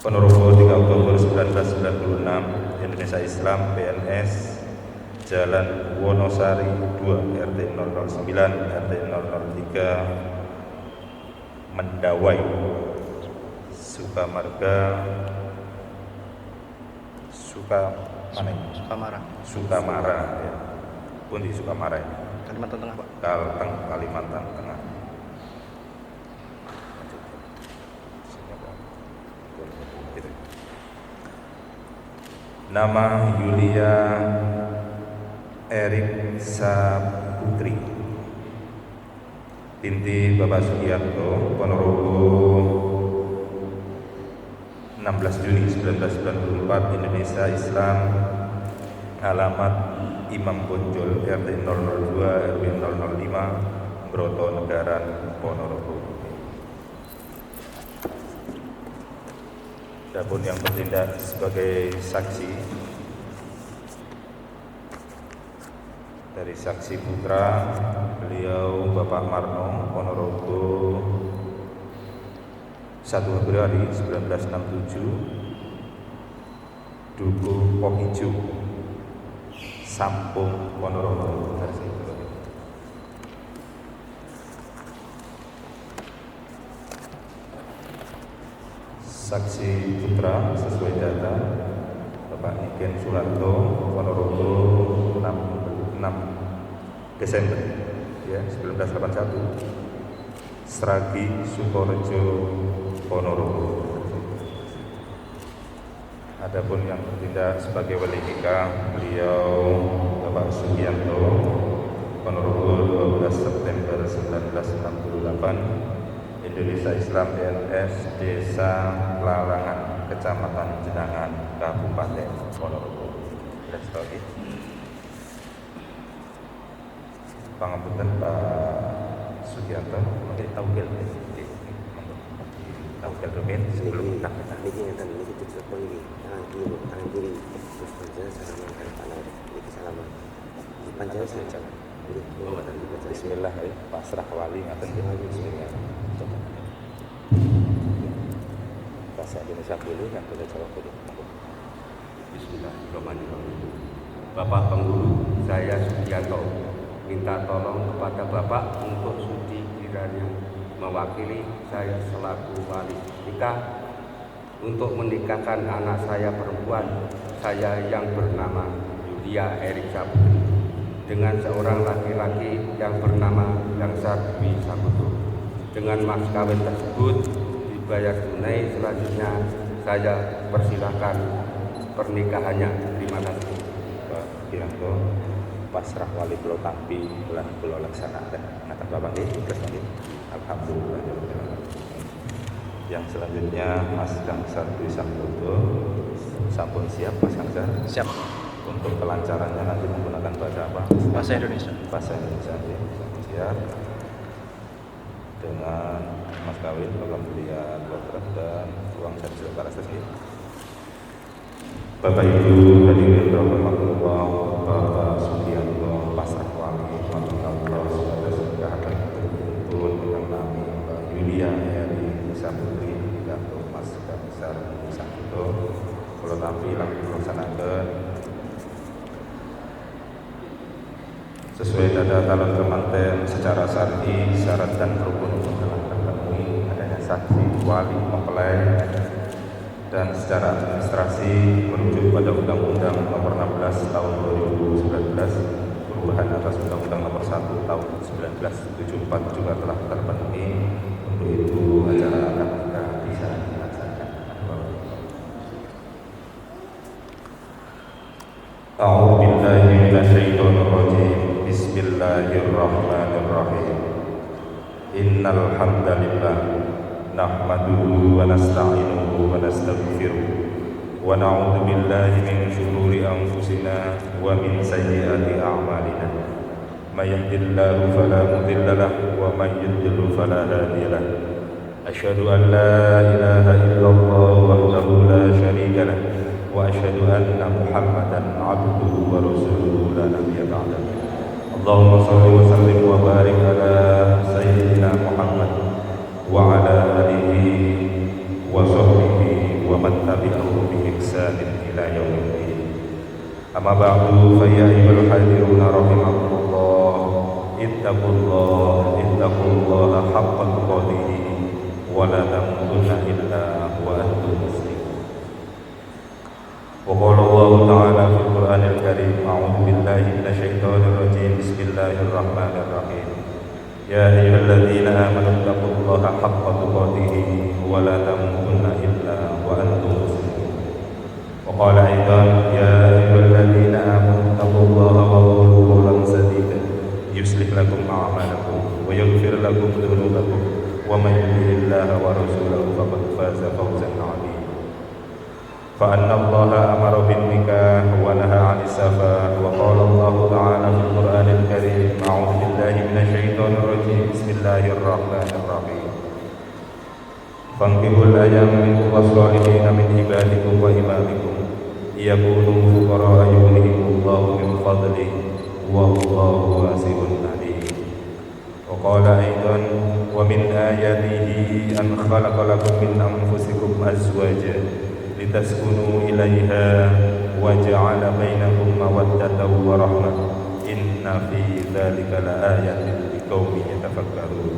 Ponorogo 3 Oktober 1996, Indonesia Islam PNS, Jalan Wonosari 2 RT 009 RT 003 Mendawai, Sukamarga, Sukamara ya. Pun di Sukamara ya. Kalimantan Tengah, Pak. Kalteng, Kalimantan Tengah. Nama Yulia Erik Saputri, binti Bapak Sugiarto, Ponorogo 16 Juni 1994, Indonesia Islam, alamat Imam Bonjol RT 002 RW 005 Brotonegaran, Ponorogo. Adapun yang bertindak sebagai saksi dari saksi putra beliau Bapak Marno, Ponorogo 1 Februari 1967, Dukuh Pohijo, Sampung, Ponorogo. Saksi putra sesuai data Bapak Niken Sulanto, Ponorogo 6 Desember ya 1981, Sragi Sukorejo, Ponorogo. Adapun yang bertindak sebagai wali nikah beliau Bapak Sugianto, Ponorogo 12 September Paguyuban Indonesia Islam DNS Desa Lalangan Kecamatan Jenangan Kabupaten Ponorogo. Restoki pangapunten Pak Sugianto mungkin taugel domain sebelum niki ngeten niki telepon niki tangan kiri terus panjenengan salaman kali kanan niki salaman panjenengan jalan Bismillah ya pasrah wali ngaten bismillah. Bahasa Indonesia dulu yang boleh jawab dulu. Bismillahirrahmanirrahim. Bapak Pengguru, saya Sugianto minta tolong kepada Bapak untuk sudi kiranya mewakili saya selaku wali nikah untuk menikahkan anak saya perempuan saya yang bernama Yulia Erika Putri dengan seorang laki-laki yang bernama Gangsar Dwi Saputra. Dengan mas kawin tersebut dibayar tunai, selanjutnya saya persilahkan pernikahannya. Terima kasih. Pak Giranto pasrah wali Pulau Tampi lan Pulau Laksana dan ngaten Bapak nggih terus nggih. Alhamdulillah. Yang selanjutnya Mas Gangsar Dwi Saputra. Sampun siap Mas Gangsar? Siap. Untuk kelancarannya nanti menggunakan bahasa apa? Bahasa Indonesia. Bahasa Indonesia ya. Siap. Dengan mas kawin alhamdulillah kontrak dan uang dan segala sesuatu. Bapak Ibu hadirin rahimakumullah, Bapak Sugianto pasrah wali Allah sudah segala berkumpul dengan nami Mbak Yulia Eri Saputri dan Mas Gangsar Saputra. Kalau nampil langsung melaksanakan sesuai data calon kemanten secara syar'i, syarat dan rukun telah terpenuhi adanya saksi, wali, mempelai, dan secara administrasi merujuk pada Undang-Undang Nomor 16 Tahun 2019 perubahan atas Undang-Undang Nomor 1 Tahun 1974 juga telah terpenuhi. Untuk itu acara akad nikah bisa dilaksanakan. A'udzu billahi minasyaitonir rajim. Bismillahirrahmanirrahim. Innal hamdalillah nahmaduhu wa nasta'inuhu wa nastaghfiruh wa na'udzu billahi min shururi anfusina wa min sayyiati a'malina. May yahdihillahu fala mudilla lahu wa may yudlil fala hadiya lahu. Asyhadu an la ilaha illallah wahdahu la syarika lahu wa asyhadu anna Muhammadan 'abduhu wa rasuluhu la nabiyya ba'dahu. Allahumma shalli wa sallim wa barik ala sayyidina Muhammad wa ala alihi wa sahbihi wa man tabi'ahum bi ihsanin ila yaumiddin. Amma ba'du, fa ya ayyuhal hadiruna rahimakumullah, ittaqullaha haqqa tuqatih wa la tamutunna illa wa antum muslimun. وقال الله تعالى في القرآن الكريم أعوذ بالله من الشيطان الرجيم بسم الله الرحمن الرحيم يا أيها الذين آمنوا اتقوا الله حق تقاته ولا تموتن إلا وأنتم مسلمون. وقال أيضا يا أيها الذين آمنوا اتقوا الله وقولوا قولا سديدا يصلح لكم أعمالكم ويغفر لكم ذنوبكم ومن يطع الله ورسوله فقد فاز فوزا عظيما. فأن الله أمر بالنكاح ونهى عن السفاح. وقال الله تعالى في القرآن الكريم أعوذ بالله من الشيطان الرجيم بسم الله الرحمن الرحيم فانكحوا الأيام منكم والصالحين من عبادكم وإمامكم يكونوا فقراء يغنيهم الله من فضله والله واسع عليم. وقال أيضا ومن آياته أن خلق لكم من أنفسكم أزواجا لتسكنوا إليها وجعل بينكم مودة ورحمة إن في ذلك لآية لقوم يتفكرون.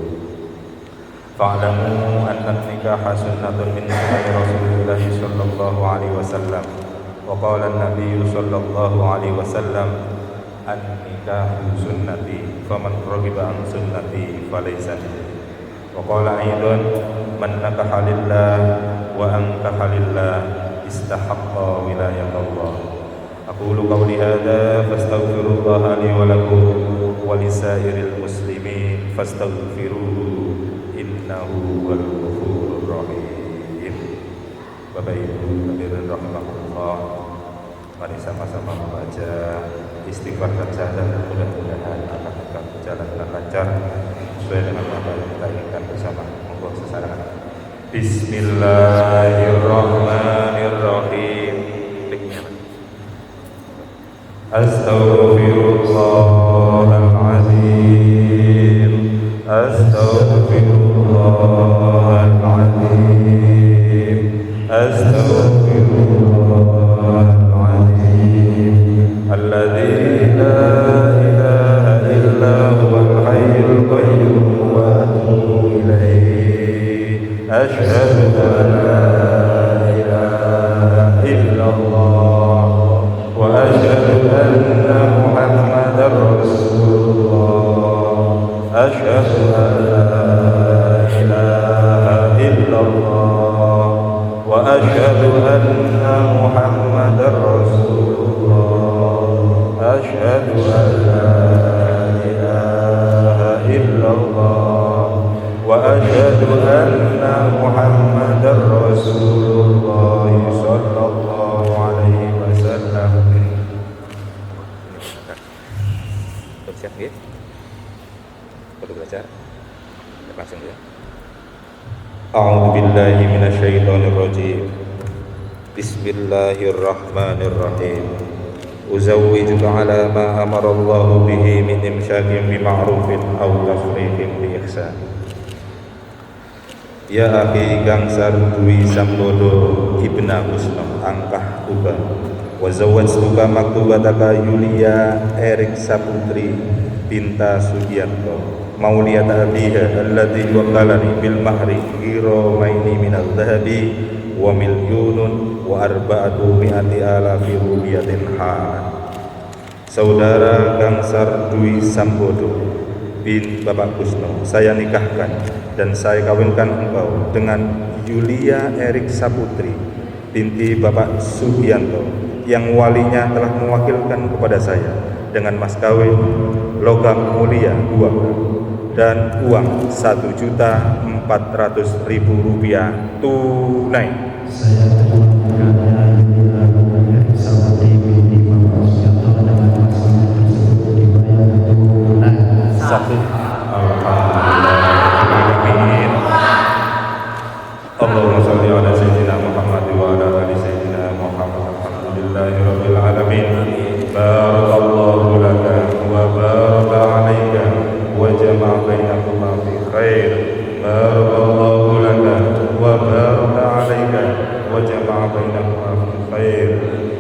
فاعلموا أن النكاح سنة من سنة رسول الله صلى الله عليه وسلم. وقال النبي صلى الله عليه وسلم النكاح سنتي فمن رغب عن سنتي فليس مني. وقال أيضا من نكح لله وأنكح لله استحق ولاية الله. أقول قولي هذا فاستغفر الله لي ولكم ولسائر المسلمين فاستغفروه innahu wal ghafurur rahim. Bapak Ibu hadirin rahimakumullah, mari sama-sama membaca istighfar saja dan mudah-mudahan akan tetap berjalan dengan lancar sesuai dengan apa yang kita inginkan bersama. Monggo sesarangan. Bismillahirrahmanirrahim. Astaghfirullahaladzim. Astaghfirullahaladzim. Astaghfirullahaladzim. Alladzi la ilaha illa huwal hayyul qayyum wa atubu ilaihi. Asyhadu an la ilaha illallah wa asyhadu anna Muhammadar Rasulullah. Asyhadu an la ilaha illallah wa asyhadu anna Muhammadar Rasulullah. Asyhadu an la ilaha illallah wa asyhadu anna Muhammadar Rasulullah sallallahu alaihi wasallam. Siap ya? Perlu belajar? Langsung ya. A'udzu billahi minasyaitonir rajim. Bismillahirrahmanirrahim. Uzawwijuka ala ma amara Allah bihi min imsyakin bi ma'rufin aw tasrifin bi ihsan. Ya akhi gangsar Dwi Sambodo Ibna Kusno angkah tuba wa zawwajtuka maktubataka Yulia Erik Saputri Binta Sugianto mauliyata abiha alladhi waqalani bil mahri ghiramaini minal dhahabi wa milyunun wa arba'atu mi'ati alafi rubiyatin halan. Saudara Gangsar Dwi Sambodo bin Bapak Kusno, saya nikahkan dan saya kawinkan engkau dengan Yulia Erik Saputri binti Bapak Sugianto yang walinya telah mewakilkan kepada saya dengan mas kawin logam mulia 2 dan uang Rp1.400.000 tunai. Saya temukannya Yulia Erik Saputri binti Bapak Sugianto dengan mas kawin tersebut dibayar tunai. Satu. Alhamdulillah. Allahumma shalli ala sayyidina Muhammad wa ala ali sayyidina Muhammad. Alhamdulillahirabbil alamin. Barakallahu laka wa baraka alayka wa jama'a bainakuma fi khair. Barakallahu laka wa baraka alayka wa jama'a bainakuma fi khair.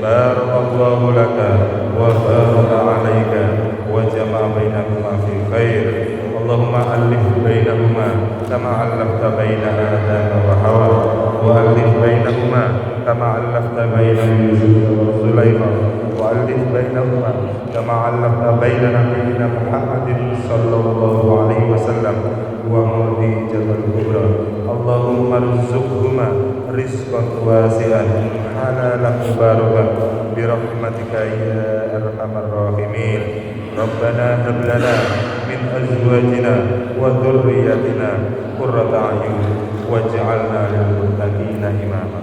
Barakallahu laka wa baraka alayka wa jama'a bainakuma fi khair. Allahumma alif bainahuma kama alafta baina Adam wa Hawa wa alif bainahuma kama alafta baina Yusuf wa Zulaikha wa alif bainahuma kama alafta baina nabiyyina Muhammadin sallallahu alaihi wasallam wa mu'jizatul kubra. Allahumma rzuqhuma rizqan wasi'an halalan mubarakan bi rahmatika ya arhamar rahimin. Rabbana hab lana min azwajina wa dhurriyyatina qurrata a'yun waj'alna lil muttaqina imama.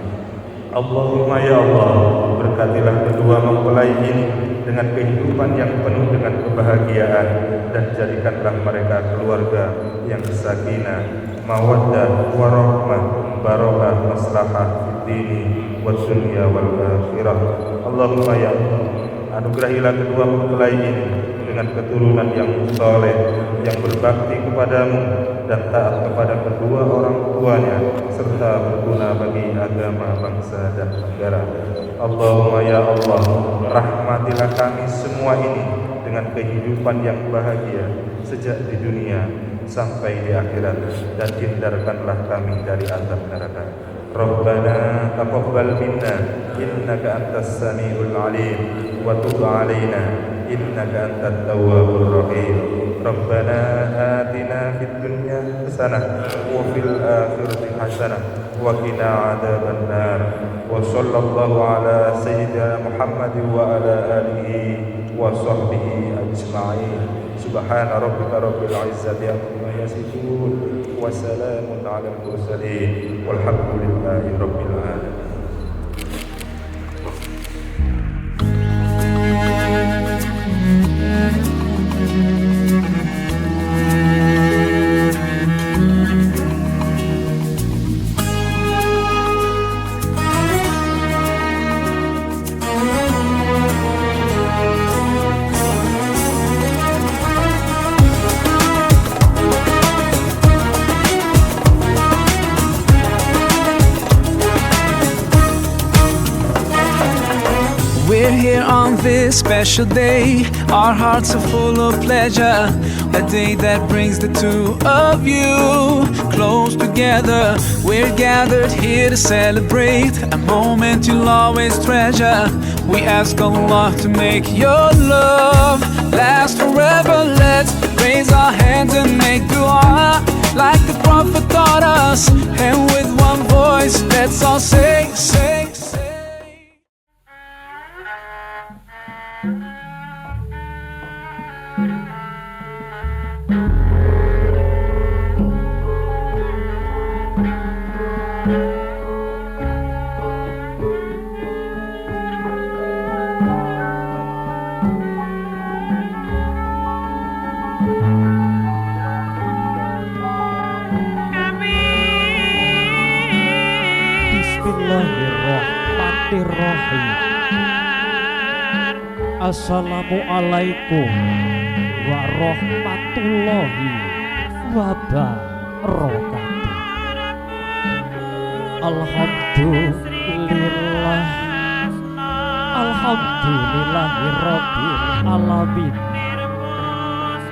Allahumma ya Allah, berkatilah kedua mempelai ini dengan kehidupan yang penuh dengan kebahagiaan dan jadikanlah mereka keluarga yang sakinah, mawaddah, warahmah, barakah, maslahah fid dini wad dunya wal akhirah. Allahumma ya Allah, anugerahilah kedua mempelai ini dengan keturunan yang saleh, yang berbakti kepadamu dan taat kepada kedua orang tuanya serta berguna bagi agama, bangsa dan negara. Allahumma ya Allah, rahmatilah kami semua ini dengan kehidupan yang bahagia sejak di dunia sampai di akhirat dan hindarkanlah kami dari azab neraka. Rabbana taqabbal minna innaka antas samiul alim wa tub alaina innaka antat tawwabur rahim. Rabbana atina fid dunya hasanah wa fil akhirati hasanah wa qina adzabannar. Wa sallallahu ala sayyidina Muhammad wa ala alihi wa sahbihi ajma'in. Subhana rabbika rabbil izzati amma yasifun wa salamun 'alal mursalin walhamdulillahi rabbil alamin. We're here on this special day. Our hearts are full of pleasure. A day that brings the two of you close together. We're gathered here to celebrate a moment you'll always treasure. We ask Allah to make your love last forever. Let's raise our hands and make dua like the Prophet taught us. And with one voice, let's all say, say, say. Bismillahirrahmanirrahim. Assalamualaikum warahmatullahi wabarakatuh. Alhamdulillah, alhamdulillahirabbil alamin.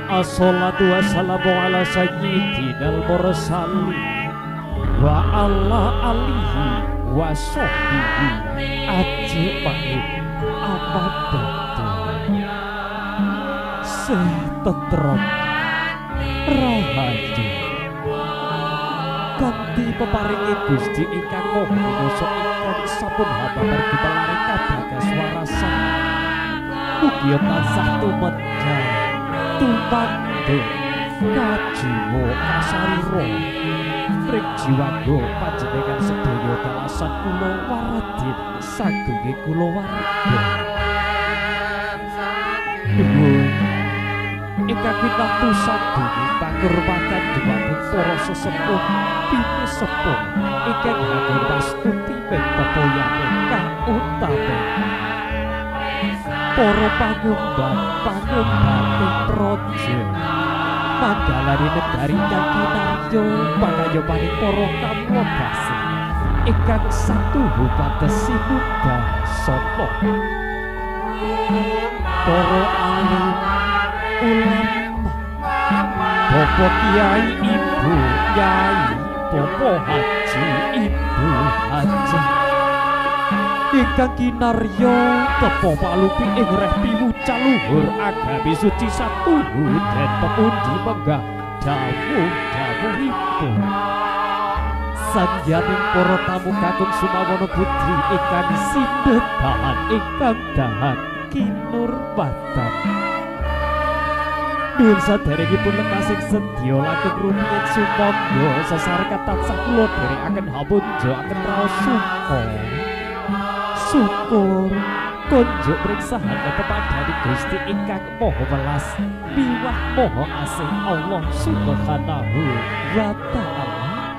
Assalatu wassalamu ala sayyidinal mursalin wa ala alihi wa sahbihi ajma'in. Abadu setentrem rahayu kanthi peparingi Gusti ingkang Maha Kuwasa ingkang sampun hamba margi pelaring kabagas warasan mugi tansah tumedhang tumandheng kajiwa kasarira mring jiwago panjenengan sedaya kalasan kula waradin sagunge kula warga ingkang pitadosan bumi pangurmatan dhumateng para sesepuh pinisepuh ingkang hadir pastuti petoyane kautama para pangumban projo Mandalani negari kang kinaryo pangayomaning para kamodasi ingkang satuhu patesinunggal sapa para alim ulama bapak kiai ibu kiai bapak haji ibu haji ingkang kinaryo tepo palupi ing reh piwucal luhur agami suci satuhu den pepundi menggah dawuh-dawuhipun sangyaning para tamu kakung sumawana putri ingkang sindedahan ingkang dahan kinurmatan nuwun saderengipun lekasing sedya langkung rumiyin sumangga sesarekat tansah kula dherekaken hapunjakaken raos syukur kunjuk ringsahan pepadani Gusti ingkang Maha Welas miwah Maha Asih Allah Subhanahu wa Ta'ala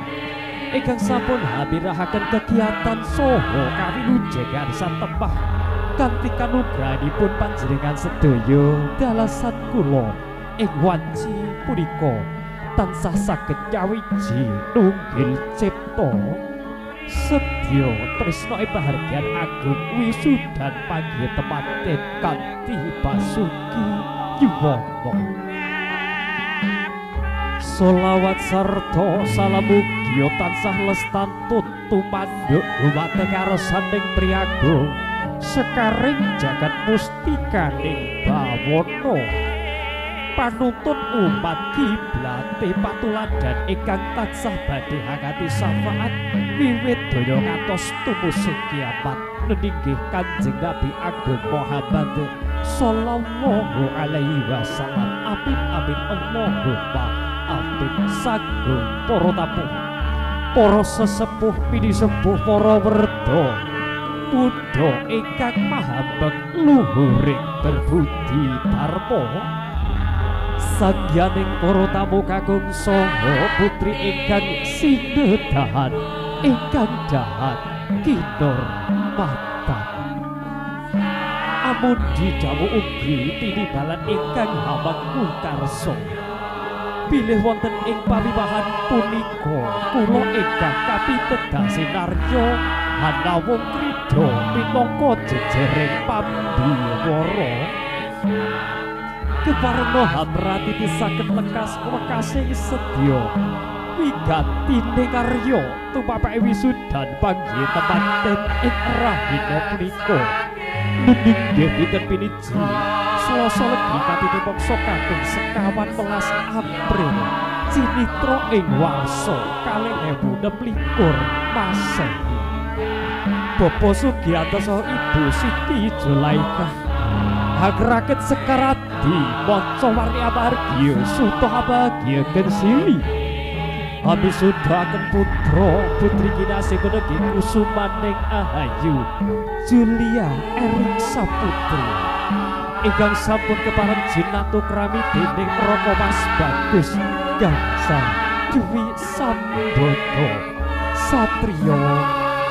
ingkang sampun habirahaken kegiatan saha kawilujengan satembah kanthi kanugrahanipun panjenengan sedaya dalasan kula ing wanci punika tansah saged nyawiji nunggil cipta sedya tresna pahargyan agung wisudan panggih kanthi basuki yuwana Solawat sarta salam mugi tansah lestantun tumanduk dumateng karsaning priyaga sekaring jagat mustikaning bawana panuntun umat kiblate patuladan ingkang tansah badhe hangati syafaat wiwit daya ngantos tumusing kiamat nenggih Kanjeng Nabi Agung Muhammad sallallahu alaihi wasallam. Amin amin Allahumma amin. Sagung para tamu, para sesepuh pini sepuh, para werda Buddha ingkang mahambeng luhuring berbudi dharma. Sangyaning para tamu kakung saha putri ingkang sinedahan ingkang dahat kinor matan. Amun didamu ugi tinibalan ingkang hamang mukarsa. Bilih wonten ing pawiwahan punika kula ingkang kapitedah sinarya hanawung krida minangka jejering pambiwara. Keparna hamrati saged lekas-lekasing sedya wigatining karya tumapake wisudan panggih tepaten ing rahina punika. Nggih dinten piniji Selasa Legi katitipaksa kaping 11 April Cinitra ing warsa 2026 Masehi. Bapak Sugiyanto saha Ibu Siti Julaikah hagraket sekarati maca warni amargya suta abagya gensili. Abi sudahaken putra putri kinasih menegi kusumaning ahayu Julia Erik Saputri ingkang sampun kepareng jinatu krami dening Raka Mas Bagus Gangsal Dewi Sambodo Satriya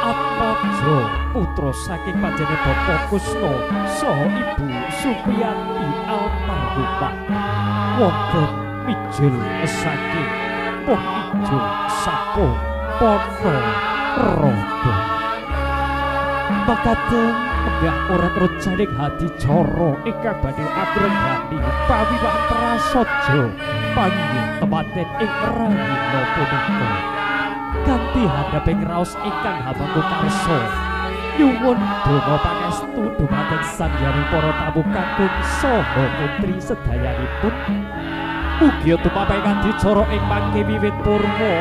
Atmaja putra saking panjene Bapak Kusno saha Ibu Supriyanti almarhumah wonten mijil saking Poh Ijo Sapo Ponorogo. Makaten enggak ora rejaning hati coro ingkang badhe agregani pawiwahan prasaja panggih tepaten ing rahina punika. Kanthi hadaping raos ingkang hamangku karsa nyuwun donga pangestu dumateng sangyaning para tamu kakung saha putri sedayanipun. Mugi tumapake adicara ing mangke wiwit purwa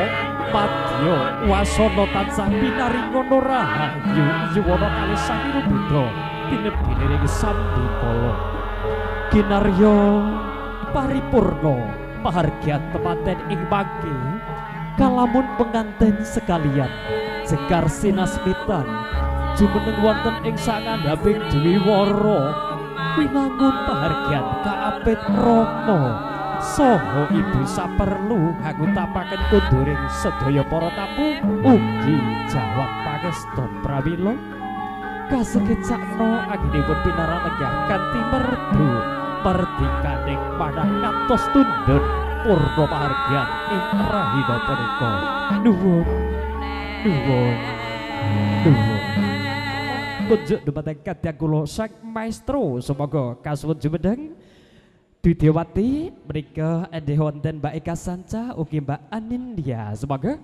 madya wasana tansah pinaringono rahayu yuwana kalih Sang Buddha tinebine ing sambikala kinarya paripurna pahargyan tepaten ing mangke kalamun penganten sekalian jegar sinasmitan jumeneng wonten ing sangandhaping dwiwara winangun pahargyan kaapit Rama saha Ibu saperlu ngutapaken kunduring sedaya para tamu ugi jawab pangestu pramila kasengit sakna anggenipun pinarenggah kanthi merdu perdikaning panah ngantos tundhun purna pahargyan ing rahina punika. Nuwun kunjuk dumateng kadang kula Sang Maestro semoga kasuwun jumedeng Dudiawati menika endah wonten Mbak Eka Sanca ugi Mbak Anindya semoga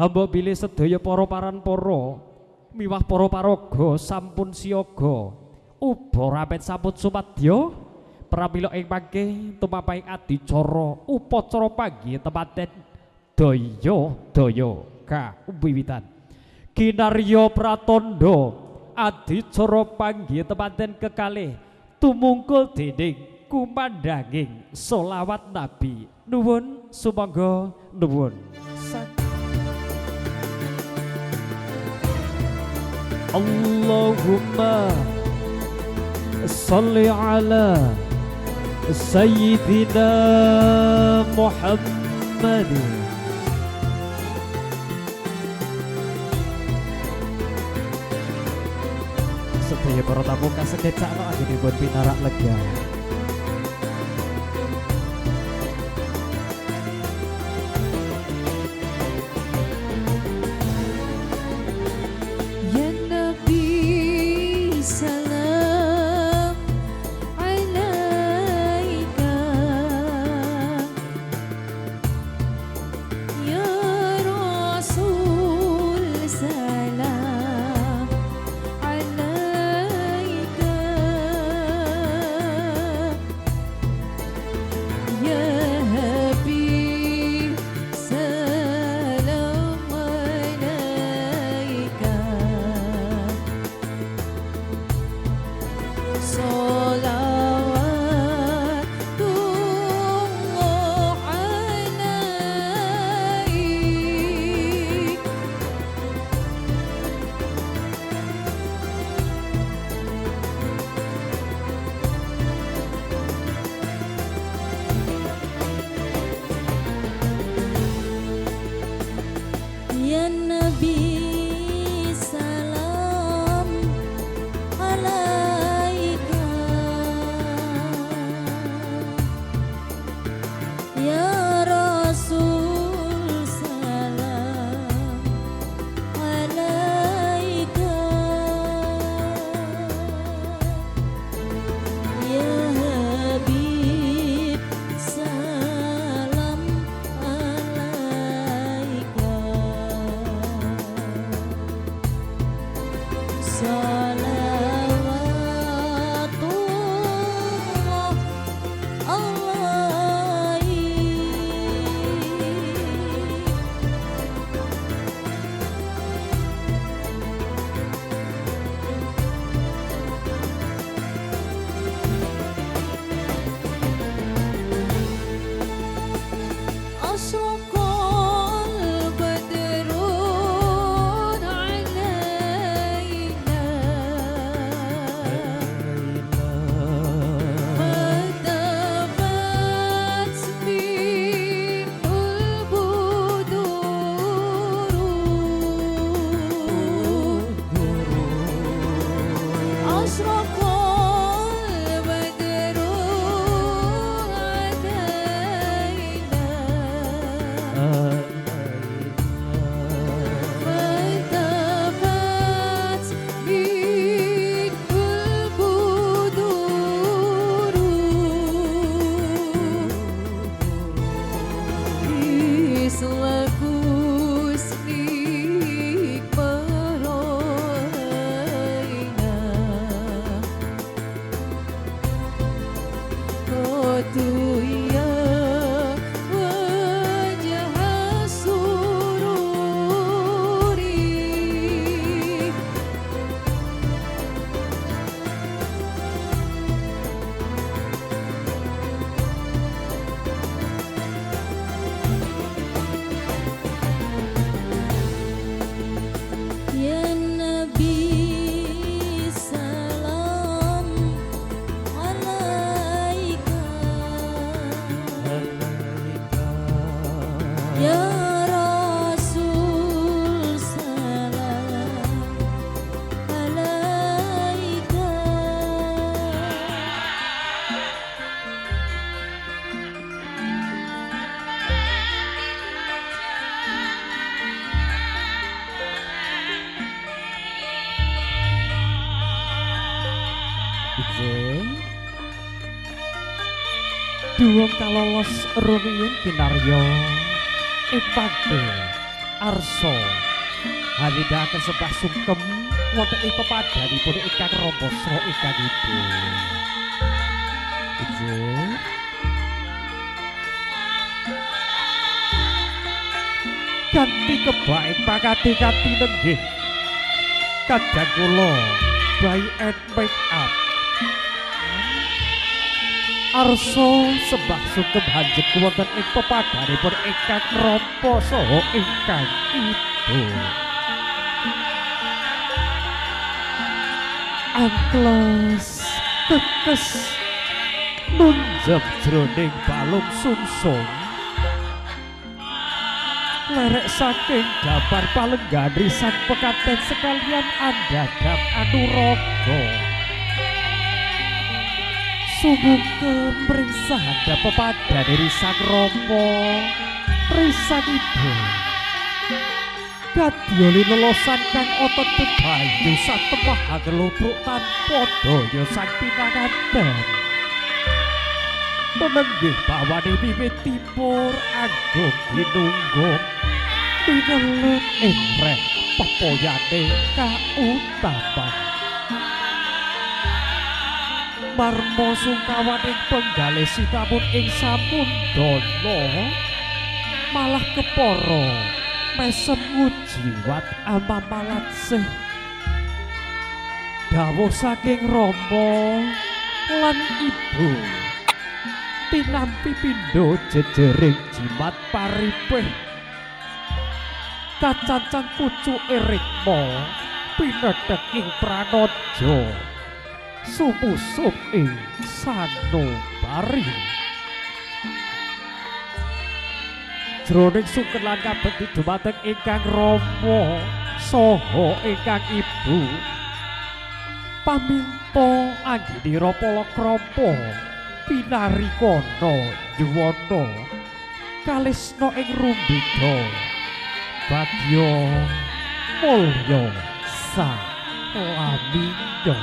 Hamba bilih sedaya para paranpara miwah para paraga sampun siaga. Uba rapet sampun sumadya pramila ing mangke tumapaing adicara upacara panggih tepaten daya kawiwitan. Kinarya pratandha adicara panggih tepaten kekalih tumungkul dening kumandhanging sholawat Nabi. Nuwun sumangga nuwun. Allahumma salli ala Sayyidina Muhammad. Sedaya para tamu kasedet sakno anggenipun pinarak lega. Duwung kalolos rumiyin kinarya ing pangke arsa halidhaken sembah sungkem wonten ing pepadhanipun ingkang rama saha ingkang ibu. Inggih. Kanthi kebaik pangati-kanthi nenggih kadang kula Buy and Make Up arsa sembah sungkem hanjep wonten ing pepadhanipun ingkang rama saha ingkang ibu. Angkles tekes nunjep jroning balung sungsung lerek saking gambar palenggan risan pekaten sekalian andhadhap anuraga sumungkem mring hadap pepadane risan rama risan ibu kadyoli lolosan kang otot bebayu satemah ngelubruk tanpa daya sang pinanganten penenggih bawane wiwit timur agung ginunggung pinelut emreh pepoyane kautaman marmo sungkawaning penggalih sinamun ing samundana malah kepara mesem ngujiwat amamalat sih dawuh saking Rama lan ibu tinampi pindho jejering jimat paripeh kacancang pucuke rikma pinedhek ing pranaja sumusup ing sanubari jroning sukelan kabekti dumateng ingkang Rama saha ingkang ibu paminta anggenira palakrama pinarikana yuwana kalisna ing rumbida bagya mulya salaminya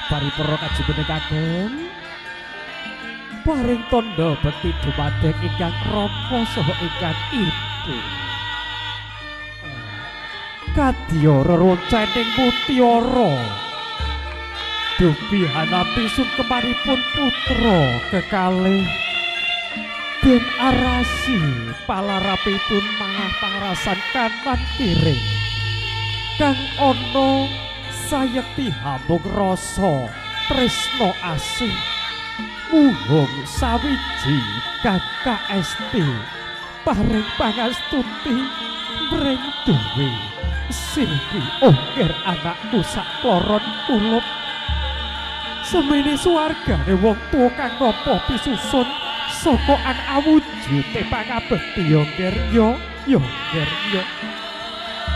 paripurna kajumenengaken paring tandha bekti dumateng ingkang Rama saha ingkang ibu kadya reroncening mutiara dupi hanapi sungkemanipun putra kekalih Den Arasi palarapipun malah pangrasan kanan kiri kang ana sayekti hambung rasa tresna asih muhung sawiji KKST paring pangastuti mring duwe Silvi ongker anakku sakloron kulup semene suwargane wong tuwa kang nampa pisusun saka an awujute pangabekti ongker yo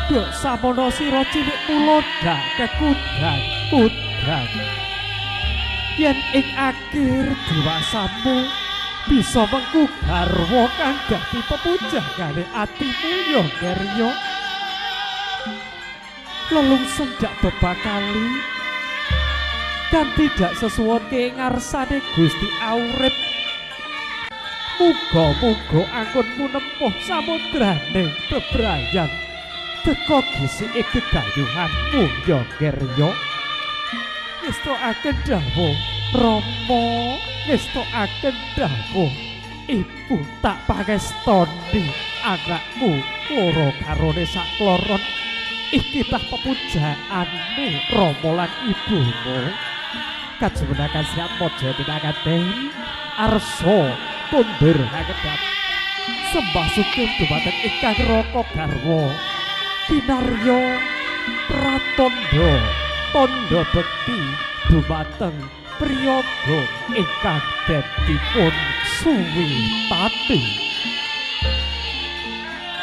dok samono sira cilik tulodak kekudang yen ing akhir dewasamu bisa mengku garwa kang dadi pepujangane atimu yo Geryo lelungsem dak bebakali dan tidak sesuwun ngarsane Gusti Aurip muga-muga anggonmu nempuh samudraning bebrayan teka gisike gegayuhanmu ya Geryo ngestakaken dawuh Rama ngestakaken dawuh ibu tak pangestoni anakmu loro karone sakloron iki tah pepujaane Rama lan ibumu kajumenengan siap mojo pinanganten arsa kundur hangedap sembah sugeng dumateng ingkang Raka garwa kinarya pratandha tandha bekti dumateng priyaga ingkang dipun suwitati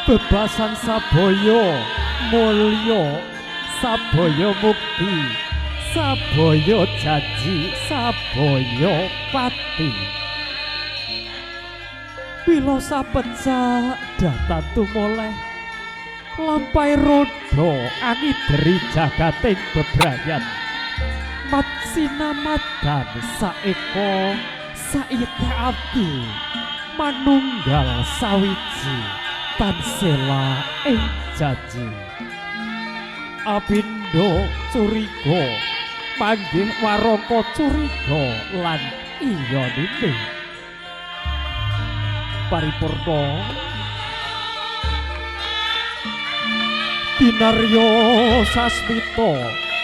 bebasan sabaya mulya sabaya mukti sabaya janji sabaya pati bila sapecah datang tumoleh lampai rodo angideri jagating bebrayan mat sinamadan saeko saite abdi manunggal sawiji tansela ing janji. Abindo curiga panggih waraka curiga lan iya nini paripurna Binarya sasmita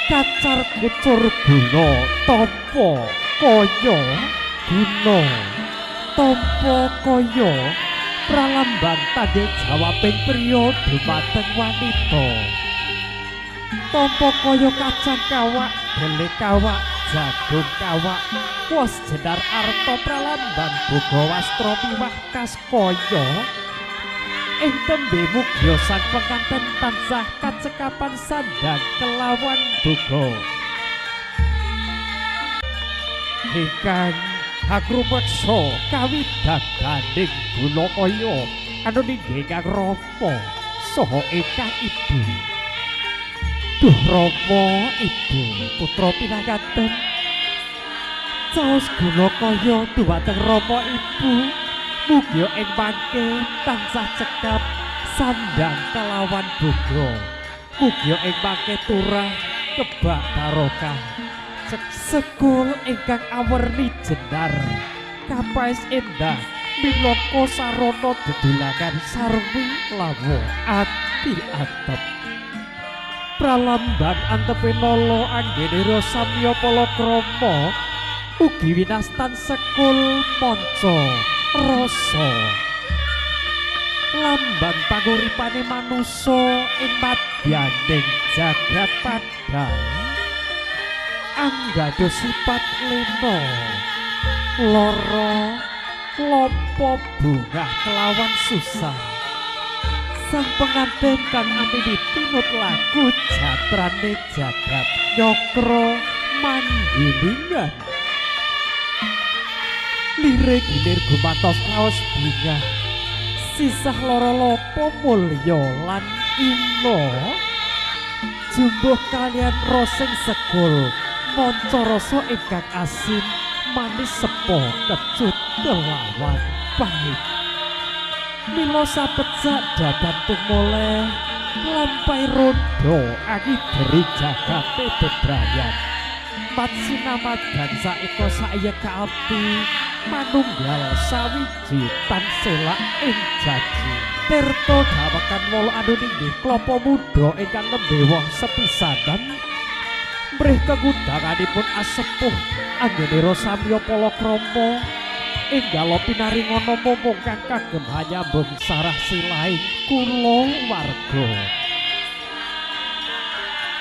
kacar kucur guna tampa kaya guna tampa kaya pralambang tandhe jawabing priya dumateng wanita tampa kaya kacang kawak dele kawak jagung kawak wos jenar arta pralambang boga wastra miwah kas kaya ing tembe mugya sang penganten tansah kacekapan sandang kelawan boga ingkang hagrumeksa kawidadaning gula kaya anu ninggih kang Rama saha ingkang ibu. Duh Rama ibu putra pinanganten caos gula kaya dumateng Rama ibu mugia ing mangke tansah cekap sandang kelawan boga mugia ing mangke turah kebak barokah sekul ingkang awerni jenar kapais endah minangka sarana dedulakan sarwi lawa ati atep pralambang antepe nala anggenira samya palakrama ugi winastan sekul manca rasa lambang panguripane manusa ing madyaning jagat padhang anggadha sifat lena lara lopo bungah kelawan susah sang pengantin kang amini tinut lagu jatrane jagat nyokro manggilingan lirik hilir gumantos raos bingah sisah lara lopo mulya lan ino jumbuh kalian roseng sekul manca rasa ingkang asin manis sepo kecut kelawan pahit mila sapecak dadan tumoleh lampai rondo angi deri jagate bebrayan mat sinamadan saeka saya kaati manunggal sawiji tansela ing janji tirta gawekan wala anu ninggih klapa muda ingkang nembe woh sepisanan mrih kegundanganipun asepuh anggenira samya palakrama enggal pinaringana momong kang kagem hanyambung sarah silaing kula warga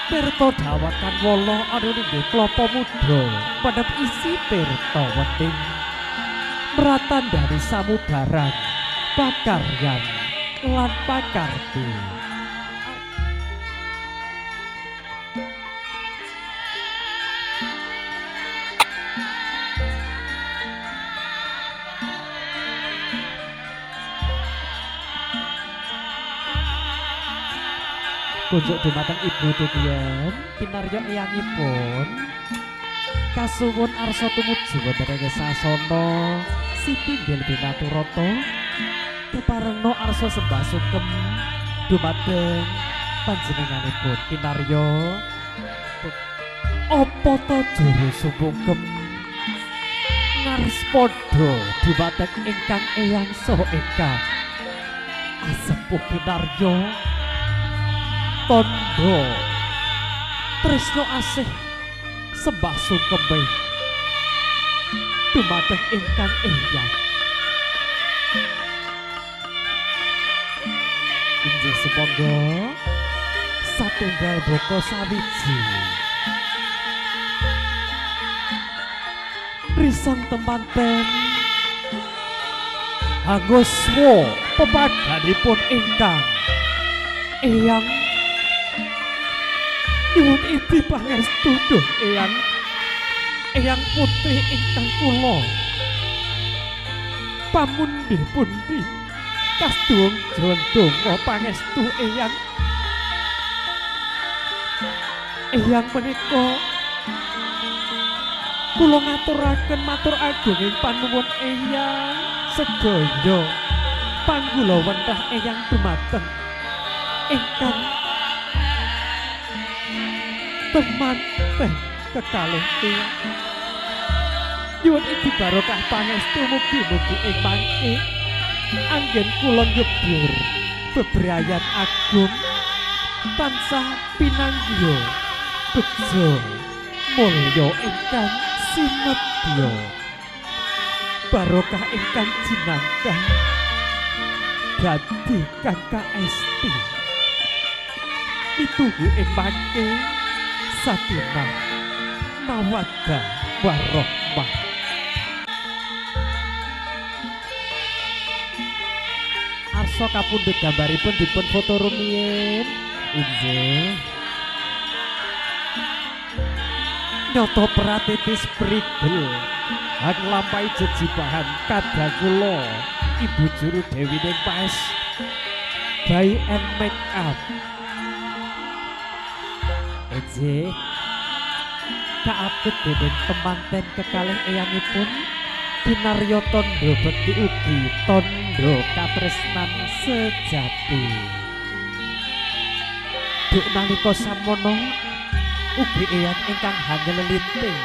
tirta dawakan wala anu ninggih klapa muda penep isi tirta wening mratandani samudaran pakaryan lan pakarti kunjuk dumateng ibu Tudian pinarya eyangipun kasuwun arsa tumuju wonten ing sasana Sitinggil Binaturata keparengna arsa sembah sugeng dumateng panjenenganipun kinarya apa ta juru sumungkem ngares padha dumateng ingkang eyang saha ingkang asepuh kinarya tondo tresno asih sembah sungkem dumateng ingkang eyang inggih sumangga satunggal boko sawiji risang temanten anguswa pepadanipun ingkang eyang nyuwun iti pangestu duh eyang putri ingkang kula pamundi-pundi kastung jondonga pangestu eyang menika kula ngaturaken matur agung ing panuwun eyang sedaya panggula wentah eyang dumateng ingkang temanten kekalih tiyang nyuwun ing barokah pangestu mugi-mugi ing mangke anggen kula nyebur bebrayan agung tansah pinanggih bejo mulya ingkang sinebya barokah ingkang jinangkah dadi KKST pituhu ing mangke sakinah mawaddah warahmah. Arsa kapundhut gambaripun dipun foto rumiyin inggih nyoto pratitis prigel hang lampahi jejibahan kadha kula ibu juru Dewi ning Paes by and make up inggih kaapit dening temanten kekalih eyangipun kinarya tandha bekti ugi tandha katresnan sejati. Duk nalika samono ugi eyang ingkang hangel linting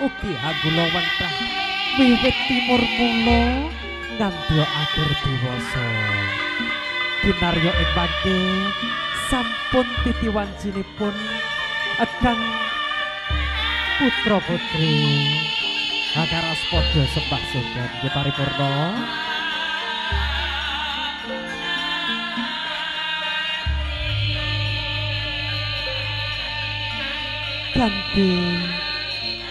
ugi hanggula wentah wiwit timur mula nganti akhir dewasa. Kinarya ing mangke sampun titiwancinipun Kang putra putri akaras padha sembah sogan nggih paripurna. Kanthi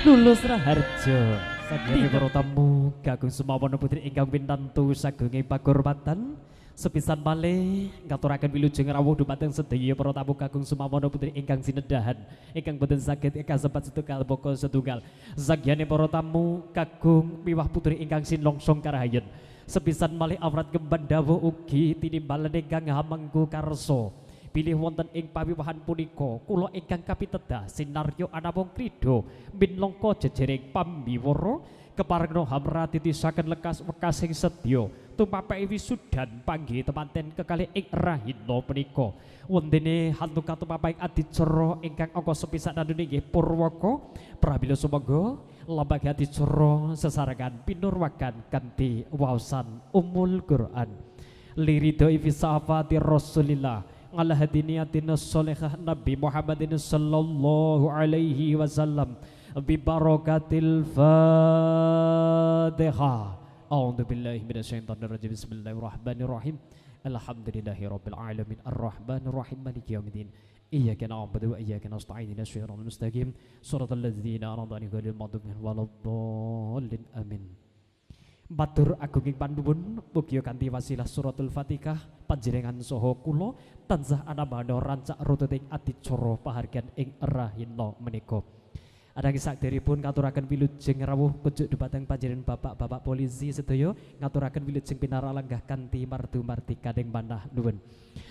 lulus raharja saking para tamu kakung sumawana putri ingkang pinantu sagunge pagurmatan sepisan malih ngaturaken wilujeng rawuh dumateng sedaya para tamu kakung sumawana putri ingkang sinedahan ingkang boten saged kasebat setunggal boko setunggal sagyane para tamu kakung miwah putri ingkang sinlongsong karahayen sepisan malih awrat kemban dawuh ugi tinimbal ingkang hamengku karso pilih wonten ing pawiwahan punika kula ingkang kapitedah sinaryo anamung krida minangka jejering pambiwara keparengna hamratitisaken lekas wekasing sedya tumapake wisudan panggih temanten kekalih ing rahina menika wondene hantu katumapaing adicara ingkang angka sepisanan inggih Purwaka prabila sumangga lambang adicara sesarengan pinurwakan kanthi waosan Ummul Quran liridai fi safati Rasulillah ala hadiniyatin sholihah Nabi Muhammadin sallallahu alaihi wasallam bi barakatil Fatihah. A'udzu billahi minasyaitonir rajim. Bismillahirrahmanirrahim. Alhamdulillahirabbil alamin arrahmanir rahim maliki yaumiddin. Iyyaka na'budu wa iyyaka nasta'in ihdinas siratal mustaqim siratal ladzina an'amta 'alaihim ghairil maghdubi 'alaihim waladdallin. Amin. Matur agunging panuwun mugi kanthi wasilah suratul Fatihah panjenengan saha kula tansah anabana rancak rututing adicara pahargyan ing rahina menika. Adangi sakderipun ngaturaken wilujeng rawuh kunjuk dumateng panjenengan bapak-bapak polisi sedaya ngaturaken wilujeng pinaralanggah kanthi mardu martika ing manah nuwun.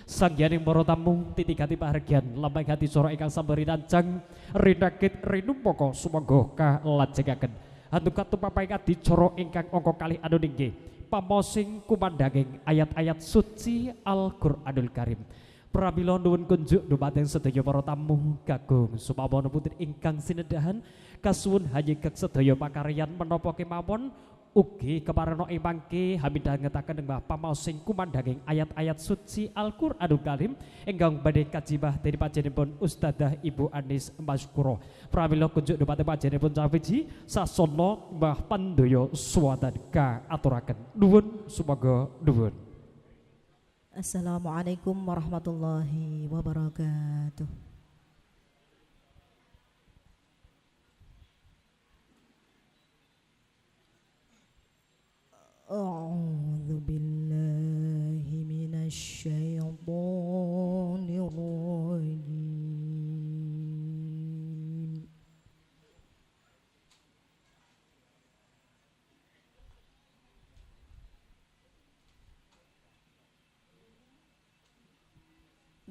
Sangyaning para tamu titigati pahargyan lambang adicara ingkang sampun rancang rinakit rinumpaka sumangga kalajengaken hantu katupapaing adicara ingkang angka kalih anu inggih pamosing kumandhanging ayat-ayat suci Al-Qur'anul Karim. Pramila nuwun kunjuk dumateng sedaya para tamu kakung sumawana putri ingkang sinedahan kasuwun hanyegek sedaya pakaryan menapa kemawon ugi keparana ing mangke hamidah ngetaken mbah pamosing kumandhanging ayat-ayat suci Al-Qur'anul Karim ingkang badhe kajibah dening panjenenganipun Ustadzah Ibu Anis Maskuro. Pramila kunjuk dumateng panjenenganipun sawiji sasana mbah pandaya swadan kaaturaken nuwun sumangga nuwun. Assalamualaikum warahmatullahi wabarakatuh. A'udzu billahi minasy syaithanir rajim.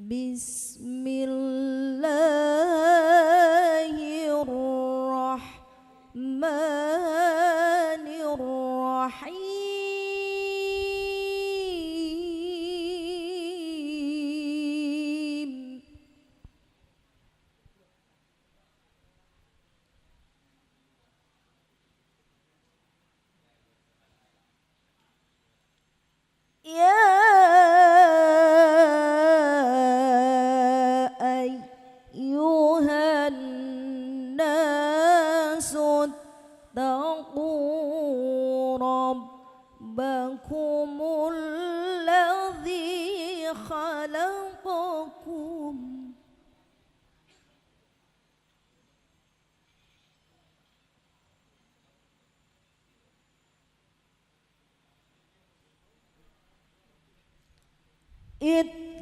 Bismillahirrahmanirrahim. الناس اتقوا ربكم الذي خلقكم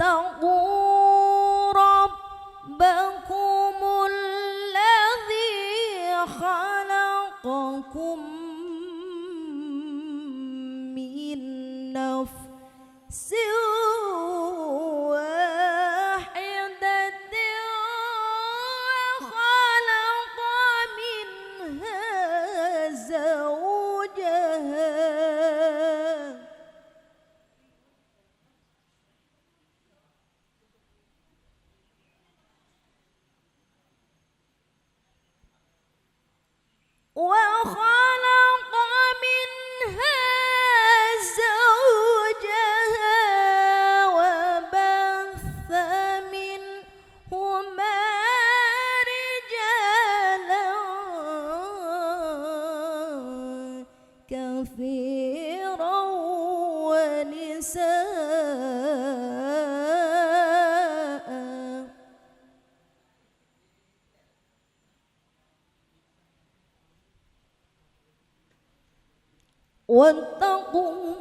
اتقوا ربكم الذي خلقكم من نفس واحدة وخلق منها زوجها وخلق منها زوجها وبث منهما رجالا كثيرا ونساء واتقوا الله